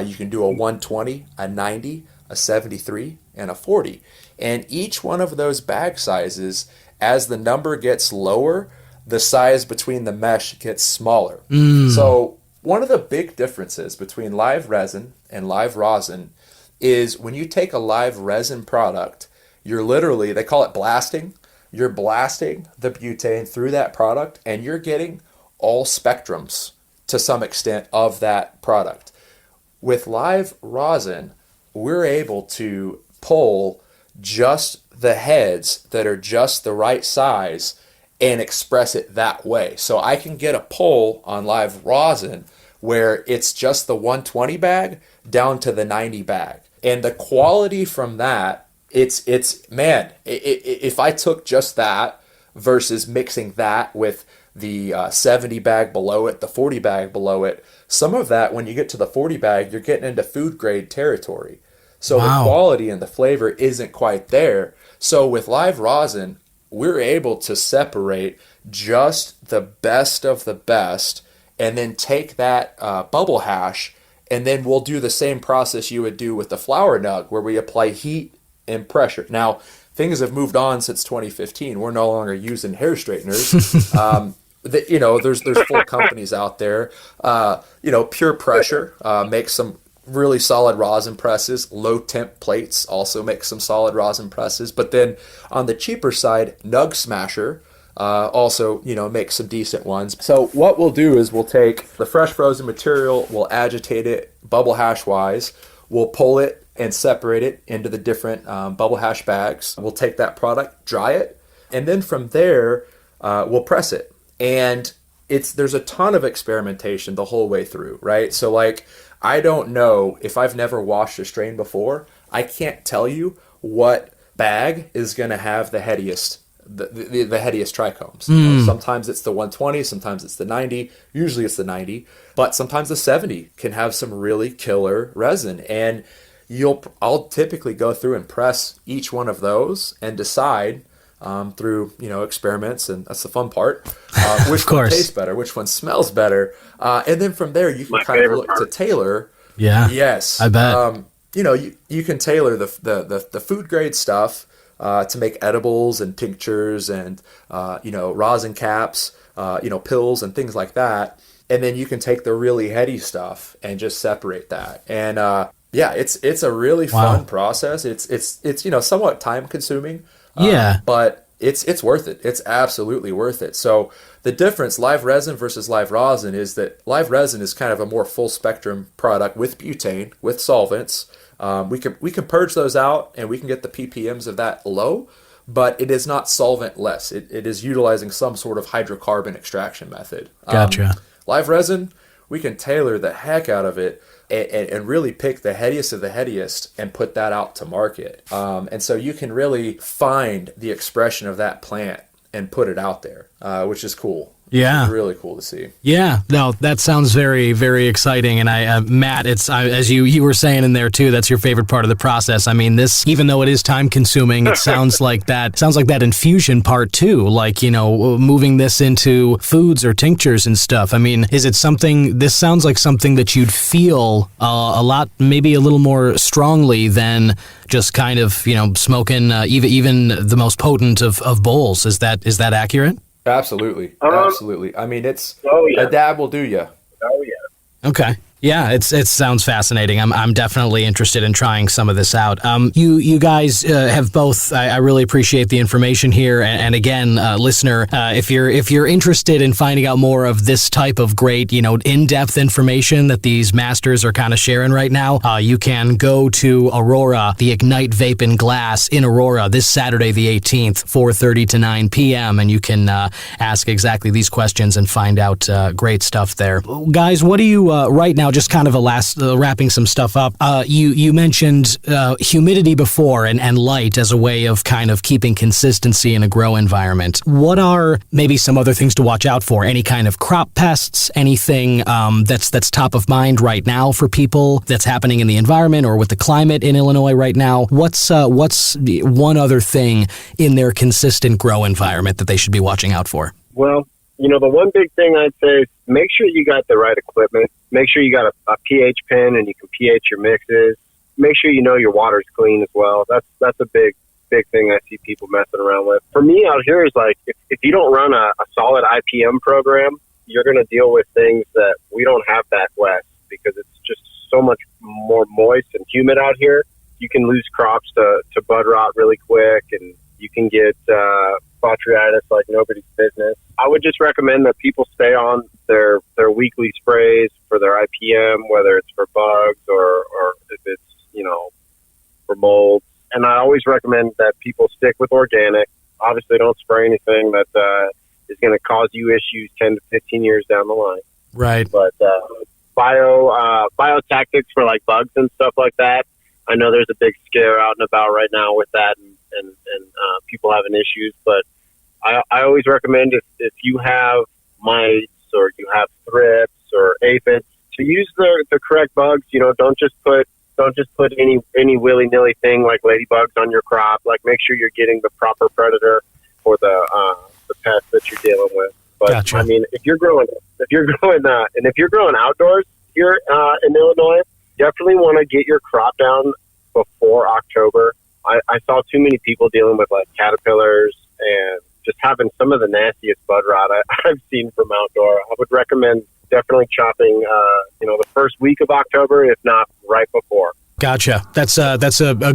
You can do a 120, a 90, a 73, and a 40. And each one of those bag sizes, as the number gets lower, the size between the mesh gets smaller. So one of the big differences between live resin and live rosin is when you take a live resin product, you're literally, they call it blasting. You're blasting the butane through that product, and you're getting all spectrums to some extent of that product. With live rosin, we're able to pull just the heads that are just the right size and express it that way. So I can get a pull on live rosin where it's just the 120 bag down to the 90 bag. And the quality from that, if I took just that versus mixing that with the 70 bag below it, the 40 bag below it, some of that, when you get to the 40 bag, you're getting into food grade territory. So the quality and the flavor isn't quite there. So with live rosin, we're able to separate just the best of the best and then take that bubble hash, and then we'll do the same process you would do with the flower nug where we apply heat and pressure. Now, things have moved on since 2015. We're no longer using hair straighteners. There's 4 companies out there. Pure Pressure makes some really solid rosin presses. Low temp plates also make some solid rosin presses. But then on the cheaper side, Nug Smasher also makes some decent ones. So what we'll do is we'll take the fresh frozen material, we'll agitate it bubble hash wise, we'll pull it and separate it into the different bubble hash bags. We'll take that product, dry it, and then from there we'll press it. And there's a ton of experimentation the whole way through, right? So like, I don't know, if I've never washed a strain before, I can't tell you what bag is going to have the headiest trichomes. Sometimes it's the 120, sometimes it's the 90, usually it's the 90, but sometimes the 70 can have some really killer resin. And I'll typically go through and press each one of those and decide through experiments, and that's the fun part, which one tastes better, which one smells better, and then from there you can kind of look to tailor. Yes, I bet. You can tailor the food grade stuff to make edibles and tinctures and rosin caps, pills and things like that. and then you can take the really heady stuff and just separate that. And yeah, it's a really fun process. It's you know, somewhat time consuming. But it's worth it. It's absolutely worth it. So the difference, live resin versus live rosin, is that live resin is kind of a more full spectrum product with butane, with solvents. We can purge those out, and we can get the ppms of that low, but it is not solvent-less. It is utilizing some sort of hydrocarbon extraction method. Gotcha. Live resin, we can tailor the heck out of it and really pick the headiest of the headiest and put that out to market. And so you can really find the expression of that plant and put it out there, which is cool. Yeah. It's really cool to see. Yeah, no, that sounds very, very exciting. And Matt, it's as you were saying in there too, that's your favorite part of the process. I mean, this, even though it is time consuming, it sounds like that infusion part too, like, you know, moving this into foods or tinctures and stuff. I mean, is it something, this sounds like something that you'd feel a lot, maybe a little more strongly than just kind of, you know, smoking even the most potent of bowls. Is that accurate? Absolutely. Absolutely. I mean, it's a dab will do you. Oh, yeah. Okay. Yeah, it sounds fascinating. I'm definitely interested in trying some of this out. You guys have both. I really appreciate the information here. And again, listener, if you're interested in finding out more of this type of great, you know, in-depth information that these masters are kind of sharing right now, you can go to Aurora, the Ignite Vape and Glass in Aurora this Saturday, the 18th, 4:30 to 9 p.m. And you can ask exactly these questions and find out great stuff there. Guys, what do you right now? Just kind of a last wrapping some stuff up. You mentioned humidity before and light as a way of kind of keeping consistency in a grow environment. What are maybe some other things to watch out for? Any kind of crop pests? Anything that's top of mind right now for people that's happening in the environment or with the climate in Illinois right now? What's one other thing in their consistent grow environment that they should be watching out for? Well, you know, the one big thing I'd say is make sure you got the right equipment. Make sure you got a pH pen and you can pH your mixes. Make sure you know your water's clean as well. That's a big thing I see people messing around with. For me out here is like, if you don't run a solid IPM program, you're going to deal with things that we don't have that west because it's just so much more moist and humid out here. You can lose crops to bud rot really quick, and you can get botrytis like nobody's business. I would just recommend that people stay on their weekly sprays for their IPM, whether it's for bugs or if it's, you know, for mold. And I always recommend that people stick with organic. Obviously, don't spray anything that is going to cause you issues 10 to 15 years down the line. Right. But biotactics for like bugs and stuff like that, I know there's a big scare out and about right now with that, and people having issues. But I always recommend if you have mites or you have thrips or aphids, to use the correct bugs. You know, don't just put any willy-nilly thing like ladybugs on your crop. Like, make sure you're getting the proper predator for the pest that you're dealing with. But Gotcha. I mean, if you're growing outdoors here in Illinois, definitely want to get your crop down before October. I saw too many people dealing with like caterpillars and just having some of the nastiest bud rot I've seen from outdoor. I would recommend definitely chopping, the first week of October, if not right before. Gotcha. That's a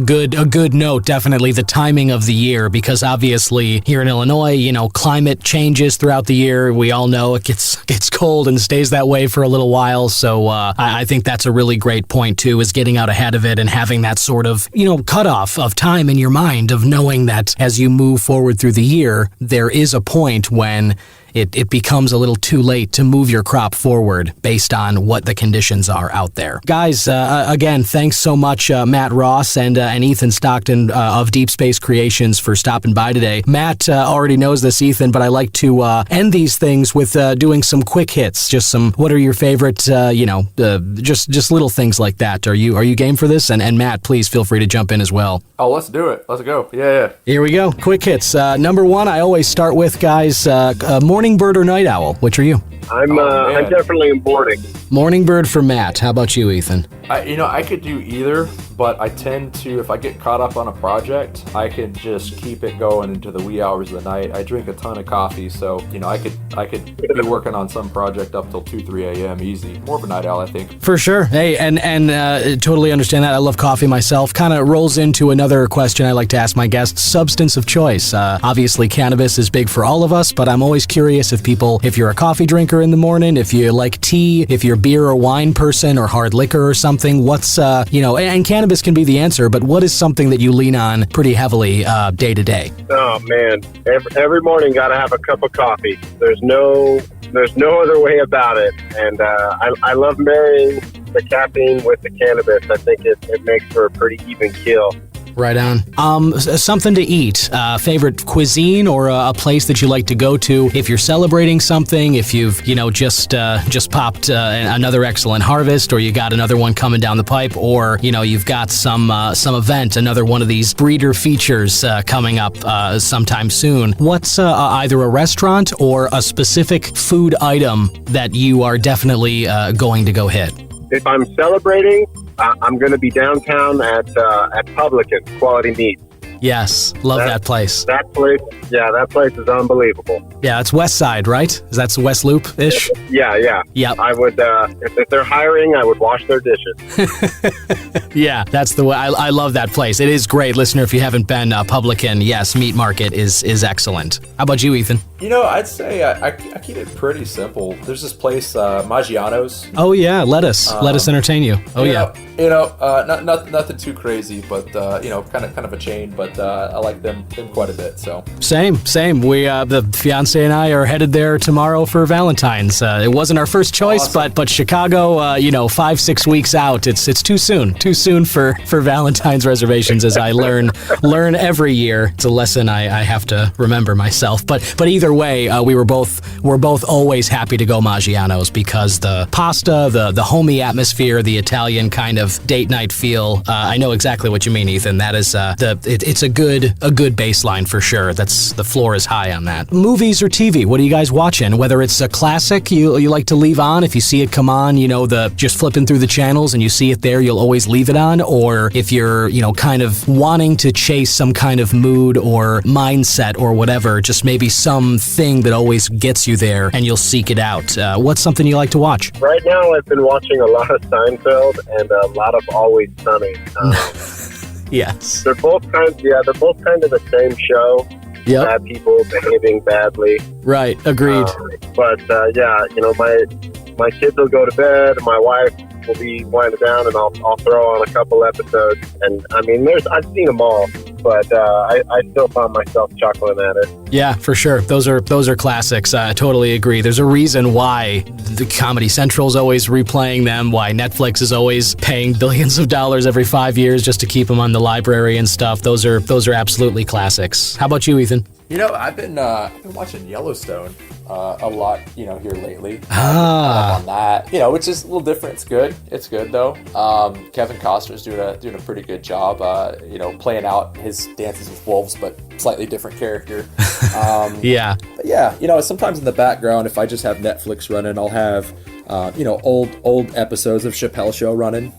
good note. Definitely the timing of the year, because obviously here in Illinois, you know, climate changes throughout the year. We all know it gets cold and stays that way for a little while. So I think that's a really great point too, is getting out ahead of it and having that sort of, you know, cutoff of time in your mind of knowing that as you move forward through the year, there is a point when it becomes a little too late to move your crop forward based on what the conditions are out there. Guys, again, thanks so much, Matt Ross and Ethan Stockton of Deep Space Creations for stopping by today. Matt already knows this, Ethan, but I like to end these things with doing some quick hits. Just some, what are your favorite, just little things like that. Are you game for this? And Matt, please feel free to jump in as well. Oh, let's do it. Let's go. Yeah. Here we go. Quick hits. Number one, I always start with, guys, morning bird or night owl? Which are you? I'm definitely a morning. Morning bird for Matt. How about you, Ethan? I could do either, but I tend to, if I get caught up on a project, I could just keep it going into the wee hours of the night. I drink a ton of coffee, so I could be working on some project up till 2-3 a.m. easy. More of a night owl, I think. For sure. Hey, and totally understand that. I love coffee myself. Kind of rolls into another question I like to ask my guests: substance of choice. Obviously, cannabis is big for all of us, but I'm always curious if you're a coffee drinker in the morning, if you like tea, if you're a beer or wine person or hard liquor or something. What's and cannabis can be the answer, but what is something that you lean on pretty heavily day to day? Oh man, every morning gotta have a cup of coffee. There's no other way about it. And I love marrying the caffeine with the cannabis. I think it makes for a pretty even kill. Right on. Something to eat, favorite cuisine or a place that you like to go to if you're celebrating something, if you've, just popped another excellent harvest, or you got another one coming down the pipe, or, you've got some event, another one of these breeder features coming up sometime soon. What's either a restaurant or a specific food item that you are definitely going to go hit? If I'm celebrating, I'm going to be downtown at Publican Quality Meat. Yes, love that place. That place is unbelievable. Yeah, it's West Side, right? Is that West Loop-ish? Yeah. Yep. I would, if they're hiring, I would wash their dishes. Yeah, that's the way. I love that place. It is great. Listener, if you haven't been, Publican, yes, Meat Market is excellent. How about you, Ethan? I'd say I keep it pretty simple. There's this place, Maggiano's. Oh, yeah, let us entertain you. Oh, yeah. Nothing too crazy, but, kind of a chain, but I like them quite a bit, so. Same. We, the fiance and I are headed there tomorrow for Valentine's. It wasn't our first choice, awesome. but Chicago, 5-6 weeks out, it's too soon for Valentine's reservations, as I learn every year. It's a lesson I have to remember myself, but either way, we're both always happy to go Maggiano's because the pasta, the homey atmosphere, the Italian kind of date night feel. I know exactly what you mean, Ethan. That is it's a good baseline for sure. The floor is high on that. Movies or TV? What are you guys watching? Whether it's a classic you like to leave on, if you see it come on, just flipping through the channels and you see it there, you'll always leave it on. Or if you're kind of wanting to chase some kind of mood or mindset or whatever, just maybe something that always gets you there and you'll seek it out. What's something you like to watch? Right now, I've been watching a lot of Seinfeld and a lot of Always Sunny. Yes. They're both kind of the same show. Yep. Bad people behaving badly. Right. Agreed. My kids will go to bed. My wife will be winding down, and I'll throw on a couple episodes. And I mean, I've seen them all, but I still found myself chuckling at it. Yeah, for sure. Those are classics. I totally agree. There's a reason why the Comedy Central's always replaying them, why Netflix is always paying billions of dollars every 5 years just to keep them on the library and stuff. Those are absolutely classics. How about you, Ethan? I've been watching Yellowstone a lot, here lately. On that, which is a little different. It's good though. Kevin Costner's doing a pretty good job, playing out his Dances with Wolves, but slightly different character. Yeah. But yeah, sometimes in the background, if I just have Netflix running, I'll have old episodes of Chappelle Show running.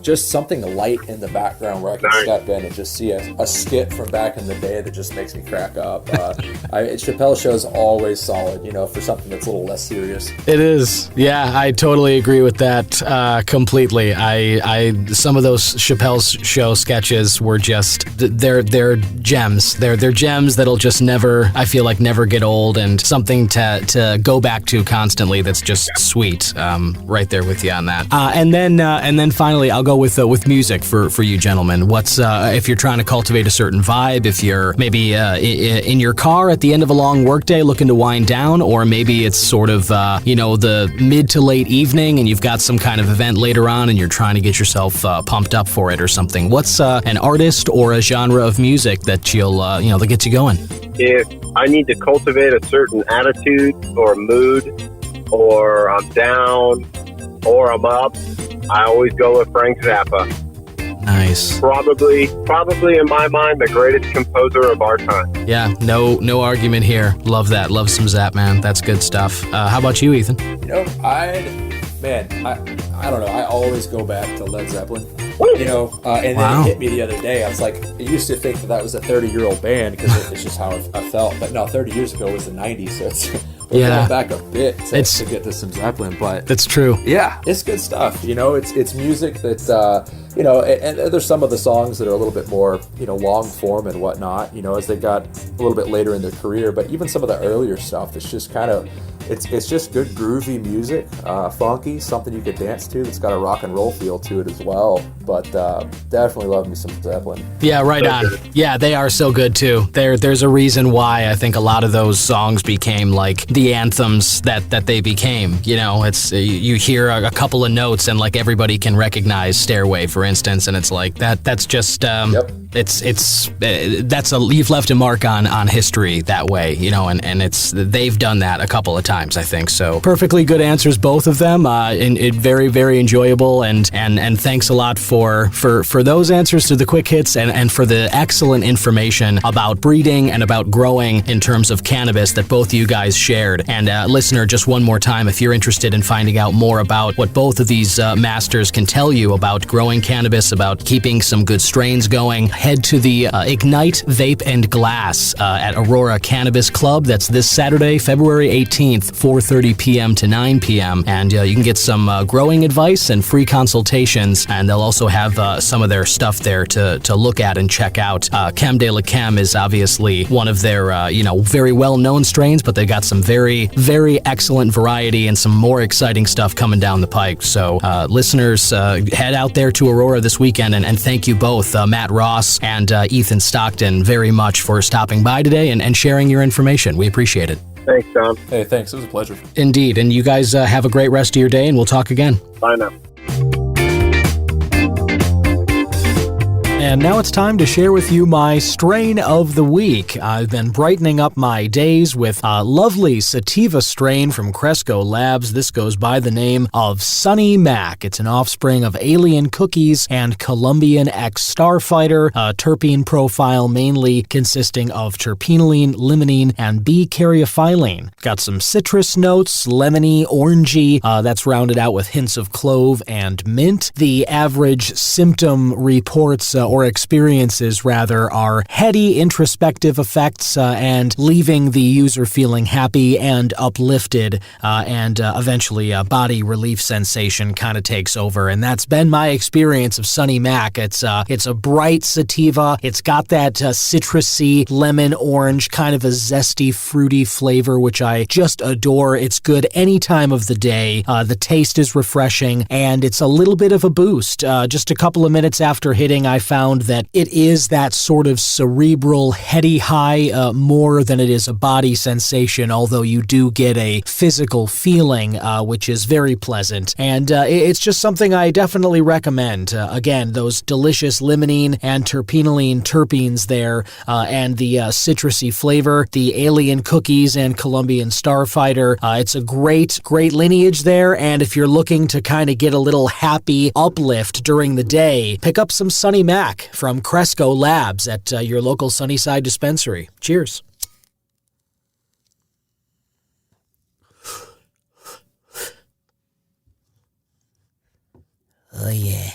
Just something light in the background where I can step in and just see a skit from back in the day that just makes me crack up. Chappelle Show is always solid, for something that's a little less serious. It is. Yeah, I totally agree with that completely. I some of those Chappelle Show sketches were just they're gems. They're gems that'll just never get old, and something to go back to constantly. That's just sweet. Right there with you on that. And then finally, I'll go with music for you gentlemen. What's if you're trying to cultivate a certain vibe, if you're maybe in your car at the end of a long workday looking to wind down, or maybe it's sort of the mid to late evening and you've got some kind of event later on and you're trying to get yourself pumped up for it or something. What's an artist or a genre of music that that gets you going? If I need to cultivate a certain attitude or mood, or I'm down, or I'm up, I always go with Frank Zappa. Nice. Probably in my mind, the greatest composer of our time. Yeah, no argument here. Love that. Love some Zapp, man. That's good stuff. How about you, Ethan? Man, I don't know. I always go back to Led Zeppelin. You know, and then it hit me the other day. I was like, I used to think that was a 30-year-old band because it's just how I felt. But no, 30 years ago was the 90s, so it's we're going back a bit to get to some Zeppelin. But that's true. Yeah, it's good stuff. You know, it's music that, you know, and there's some of the songs that are a little bit more, you know, long form and whatnot, you know, as they got a little bit later in their career. But even some of the earlier stuff, it's just kind of, it's just good groovy music, funky, something you could dance to that's got a rock and roll feel to it as well. But definitely love me some Zeppelin. Yeah, right on. Yeah, they are so good too. There's a reason why I think a lot of those songs became like the anthems that they became. You know, it's you hear a couple of notes and like everybody can recognize Stairway, for instance, and it's like that's just you've left a mark on history that way, you know, and they've done that a couple of times, I think. So perfectly good answers, both of them. And very, very enjoyable, and thanks a lot for those answers to the quick hits and for the excellent information about breeding and about growing in terms of cannabis that both of you guys shared. And listener, just one more time, if you're interested in finding out more about what both of these masters can tell you about growing cannabis, about keeping some good strains going, head to the Ignite Vape and Glass at Aurora Cannabis Club. That's this Saturday, February 18th, 4:30 p.m. to 9 p.m. And you can get some growing advice and free consultations, and they'll also have some of their stuff there to look at and check out. Chem de la Chem is obviously one of their very well-known strains, but they got some very, very excellent variety and some more exciting stuff coming down the pike. So listeners, head out there to Aurora this weekend, and thank you both, Matt Ross and Ethan Stockton, very much for stopping by today and sharing your information. We appreciate it. Thanks, Tom. Hey, thanks. It was a pleasure. Indeed. And you guys have a great rest of your day, and we'll talk again. Bye now. And now it's time to share with you my strain of the week. I've been brightening up my days with a lovely sativa strain from Cresco Labs. This goes by the name of Sunny Mac. It's an offspring of Alien Cookies and Colombian X Starfighter, a terpene profile mainly consisting of terpenoline, limonene, and B-caryophyllene. Got some citrus notes, lemony, orangey, that's rounded out with hints of clove and mint. The average symptom reports or experiences, rather, are heady introspective effects and leaving the user feeling happy and uplifted, and eventually a body relief sensation kind of takes over. And that's been my experience of Sunny Mac. It's a bright sativa. It's got that citrusy, lemon orange, kind of a zesty, fruity flavor, which I just adore. It's good any time of the day. The taste is refreshing, and it's a little bit of a boost. Just a couple of minutes after hitting, I found that it is that sort of cerebral, heady high more than it is a body sensation, although you do get a physical feeling, which is very pleasant. And it's just something I definitely recommend. Again, those delicious limonene and terpenoline terpenes there, and the citrusy flavor, the Alien Cookies and Colombian Starfighter. It's a great lineage there, and if you're looking to kind of get a little happy uplift during the day, pick up some Sunny Mac from Cresco Labs at your local Sunnyside dispensary. Cheers. Oh, yeah.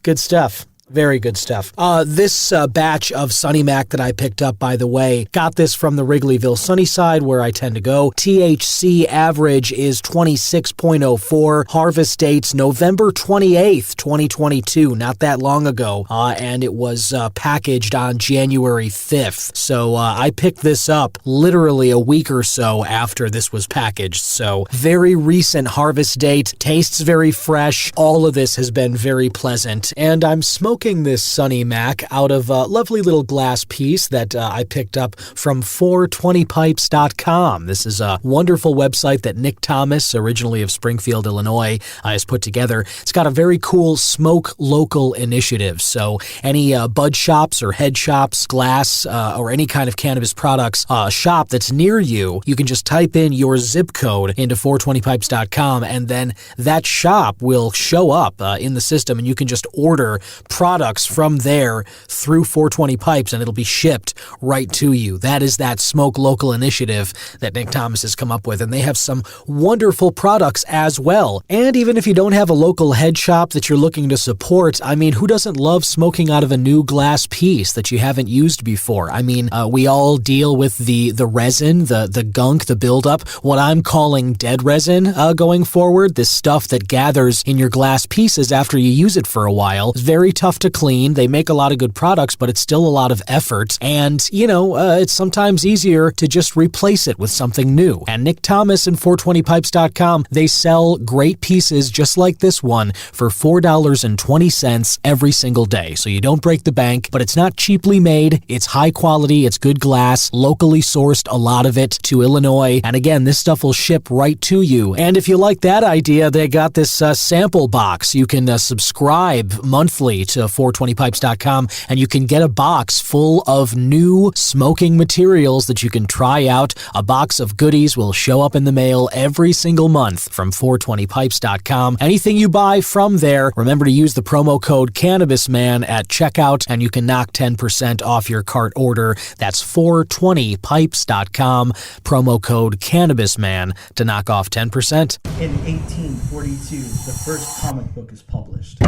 Good stuff. Very good stuff. This batch of Sunny Mac that I picked up, by the way, got this from the Wrigleyville Sunnyside, where I tend to go. THC average is 26.04. Harvest dates November 28th, 2022, not that long ago. And it was packaged on January 5th. So I picked this up literally a week or so after this was packaged. So very recent harvest date. Tastes very fresh. All of this has been very pleasant. And I'm smoking this Sunny Mac out of a lovely little glass piece that I picked up from 420pipes.com. This is a wonderful website that Nick Thomas, originally of Springfield, Illinois, has put together. It's got a very cool smoke local initiative. So any bud shops or head shops, glass, or any kind of cannabis products shop that's near you, you can just type in your zip code into 420pipes.com, and then that shop will show up in the system, and you can just order products products from there through 420 Pipes, and it'll be shipped right to you. That is that Smoke Local initiative that Nick Thomas has come up with, and they have some wonderful products as well. And even if you don't have a local head shop that you're looking to support, I mean, who doesn't love smoking out of a new glass piece that you haven't used before? I mean, we all deal with the resin, the gunk, the buildup, what I'm calling dead resin going forward, this stuff that gathers in your glass pieces after you use it for a while. It's very tough to clean. They make a lot of good products, but it's still a lot of effort. And, it's sometimes easier to just replace it with something new. And Nick Thomas and 420pipes.com, they sell great pieces just like this one for $4.20 every single day. So you don't break the bank, but it's not cheaply made. It's high quality. It's good glass, locally sourced, a lot of it to Illinois. And again, this stuff will ship right to you. And if you like that idea, they got this sample box. You can subscribe monthly to 420pipes.com, and you can get a box full of new smoking materials that you can try out. A box of goodies will show up in the mail every single month from 420pipes.com. Anything you buy from there, remember to use the promo code CannabisMan at checkout, and you can knock 10% off your cart order. That's 420pipes.com, promo code CannabisMan to knock off 10%. In 1842, the first comic book is published.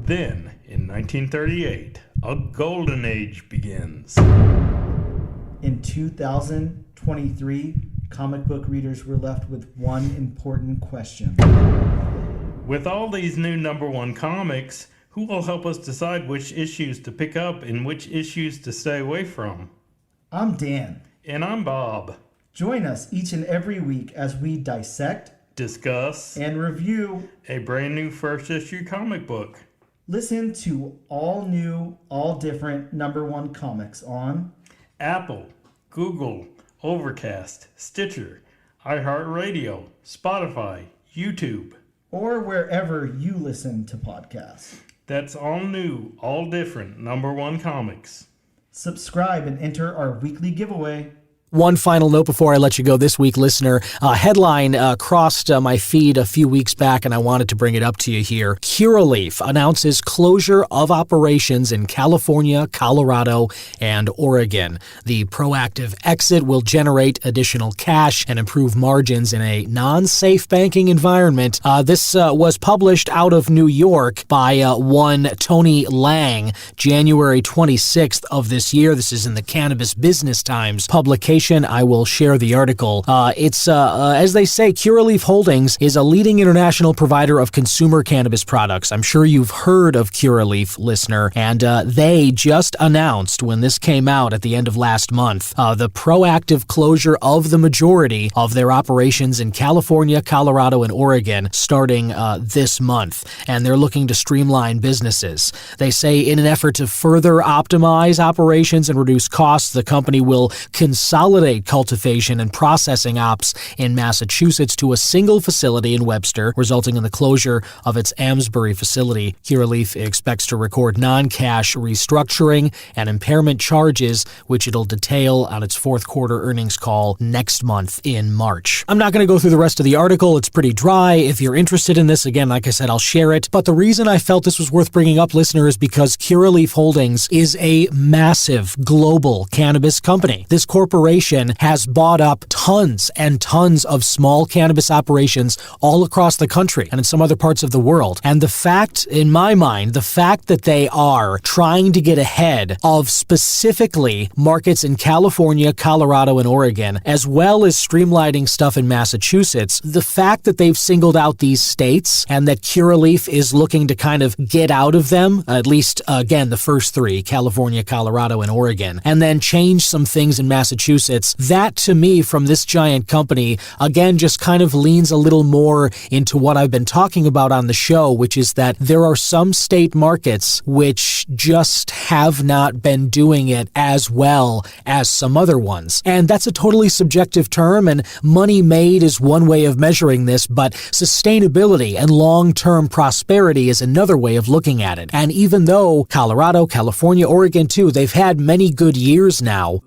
Then, in 1938, a golden age begins. In 2023, comic book readers were left with one important question. With all these new #1 comics, who will help us decide which issues to pick up and which issues to stay away from? I'm Dan. And I'm Bob. Join us each and every week as we dissect, discuss, and review a brand new first issue comic book. Listen to all new, all different #1 comics on Apple, Google, Overcast, Stitcher, iHeartRadio, Spotify, YouTube, or wherever you listen to podcasts. That's all new, all different #1 comics. Subscribe and enter our weekly giveaway. One final note before I let you go this week, listener. A headline crossed my feed a few weeks back, and I wanted to bring it up to you here. Curaleaf announces closure of operations in California, Colorado, and Oregon. The proactive exit will generate additional cash and improve margins in a non-safe banking environment. This was published out of New York by one Tony Lang, January 26th of this year. This is in the Cannabis Business Times publication. I will share the article. It's, as they say, Curaleaf Holdings is a leading international provider of consumer cannabis products. I'm sure you've heard of Curaleaf, listener, and they just announced when this came out at the end of last month, the proactive closure of the majority of their operations in California, Colorado, and Oregon starting this month, and they're looking to streamline businesses. They say in an effort to further optimize operations and reduce costs, the company will consolidate cultivation and processing ops in Massachusetts to a single facility in Webster, resulting in the closure of its Amesbury facility. Curaleaf expects to record non-cash restructuring and impairment charges, which it'll detail on its fourth quarter earnings call next month in March. I'm not going to go through the rest of the article. It's pretty dry. If you're interested in this, again, like I said, I'll share it. But the reason I felt this was worth bringing up, listener, is because Curaleaf Holdings is a massive global cannabis company. This corporation has bought up tons and tons of small cannabis operations all across the country and in some other parts of the world. And the fact, in my mind, the fact that they are trying to get ahead of specifically markets in California, Colorado, and Oregon, as well as streamlining stuff in Massachusetts, the fact that they've singled out these states and that Curaleaf is looking to kind of get out of them, at least, again, the first three, California, Colorado, and Oregon, and then change some things in Massachusetts, that to me from this giant company, again, just kind of leans a little more into what I've been talking about on the show, which is that there are some state markets which just have not been doing it as well as some other ones. And that's a totally subjective term, and money made is one way of measuring this, but sustainability and long-term prosperity is another way of looking at it. And even though Colorado, California, Oregon too, they've had many good years now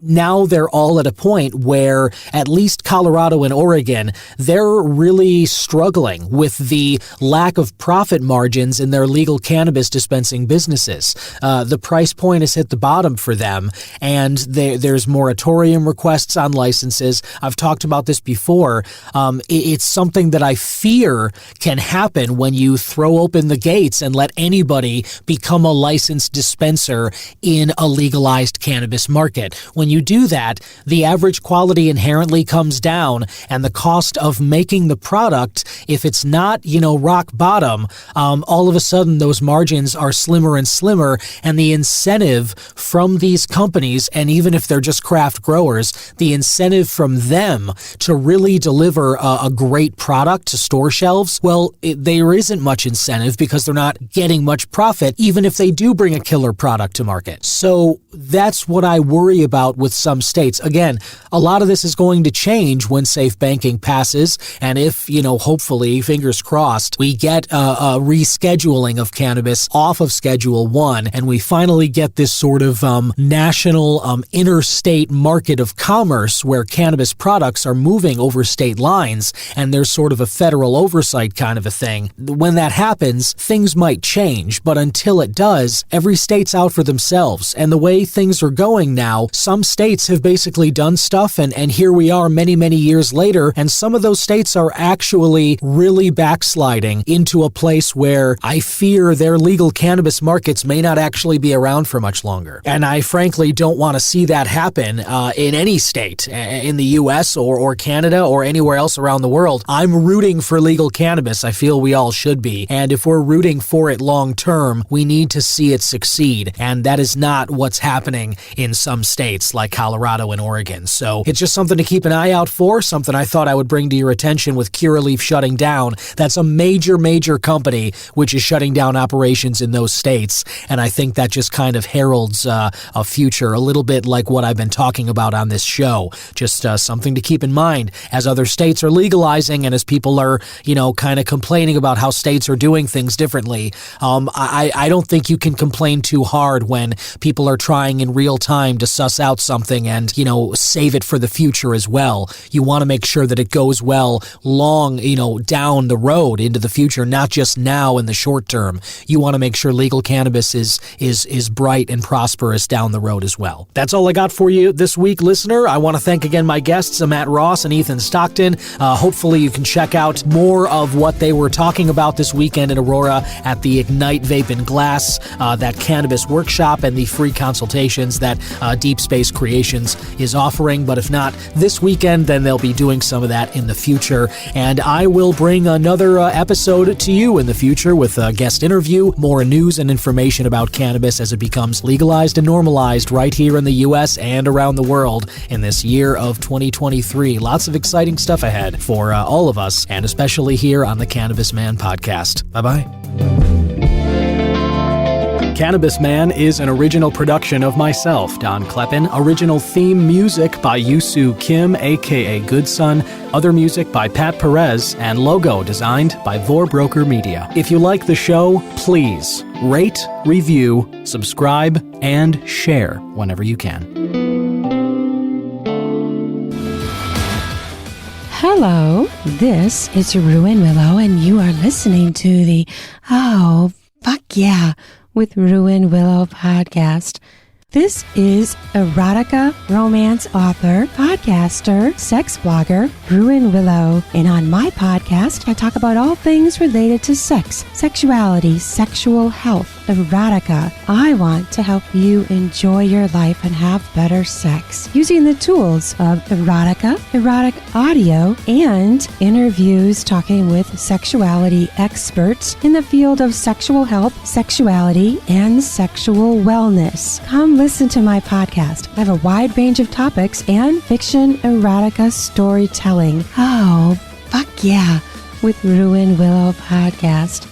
they're all at at a point where at least Colorado and Oregon, they're really struggling with the lack of profit margins in their legal cannabis dispensing businesses. The price point has hit the bottom for them, and there's moratorium requests on licenses. I've talked about this before. It's something that I fear can happen when you throw open the gates and let anybody become a licensed dispenser in a legalized cannabis market. When you do that, the average quality inherently comes down, and the cost of making the product, if it's not, rock bottom, all of a sudden those margins are slimmer and slimmer, and the incentive from these companies, and even if they're just craft growers, the incentive from them to really deliver a great product to store shelves, well, there isn't much incentive because they're not getting much profit, even if they do bring a killer product to market. So that's what I worry about with some states. Again, a lot of this is going to change when safe banking passes, and if, hopefully, fingers crossed, we get a rescheduling of cannabis off of Schedule 1, and we finally get this sort of national interstate market of commerce where cannabis products are moving over state lines, and there's sort of a federal oversight kind of a thing. When that happens, things might change, but until it does, every state's out for themselves, and the way things are going now, some states have basically done stuff, and here we are many, many years later, and some of those states are actually really backsliding into a place where I fear their legal cannabis markets may not actually be around for much longer. And I frankly don't want to see that happen in any state in the U.S. or Canada or anywhere else around the world. I'm rooting for legal cannabis. I feel we all should be. And if we're rooting for it long term, we need to see it succeed. And that is not what's happening in some states like Colorado and Oregon. So it's just something to keep an eye out for, something I thought I would bring to your attention with Curaleaf shutting down. That's a major, major company which is shutting down operations in those states. And I think that just kind of heralds a future a little bit like what I've been talking about on this show. Just something to keep in mind as other states are legalizing and as people are, kind of complaining about how states are doing things differently. I don't think you can complain too hard when people are trying in real time to suss out something and, save it for the future as well. You want to make sure that it goes well long, down the road into the future, not just now in the short term. You want to make sure legal cannabis is bright and prosperous down the road as well. That's all I got for you this week, listener. I want to thank again my guests, Matt Ross and Ethan Stockton. Hopefully you can check out more of what they were talking about this weekend in Aurora at the Ignite Vape and Glass, that cannabis workshop, and the free consultations that Deep Space Creations is offering. But if not this weekend, then they'll be doing some of that in the future. And I will bring another episode to you in the future with a guest interview, more news and information about cannabis as it becomes legalized and normalized right here in the U.S. and around the world in this year of 2023. Lots of exciting stuff ahead for all of us, and especially here on the Cannabis Man podcast. Bye-bye. Cannabis Man is an original production of myself, Don Kleppen. Original theme music by Yusu Kim, aka Goodson. Other music by Pat Perez, and logo designed by Vorbroker Media. If you like the show, please rate, review, subscribe, and share whenever you can. Hello, this is Ruin Willow, and you are listening to the Oh, Fuck Yeah with Ruin Willow podcast. This is erotica, romance author, podcaster, sex blogger, Ruin Willow. And on my podcast, I talk about all things related to sex, sexuality, sexual health, erotica. I want to help you enjoy your life and have better sex using the tools of erotica, erotic audio, and interviews talking with sexuality experts in the field of sexual health, sexuality, and sexual wellness. Come listen to my podcast. I have a wide range of topics and fiction erotica storytelling. Oh, fuck yeah, with Ruin Willow podcast.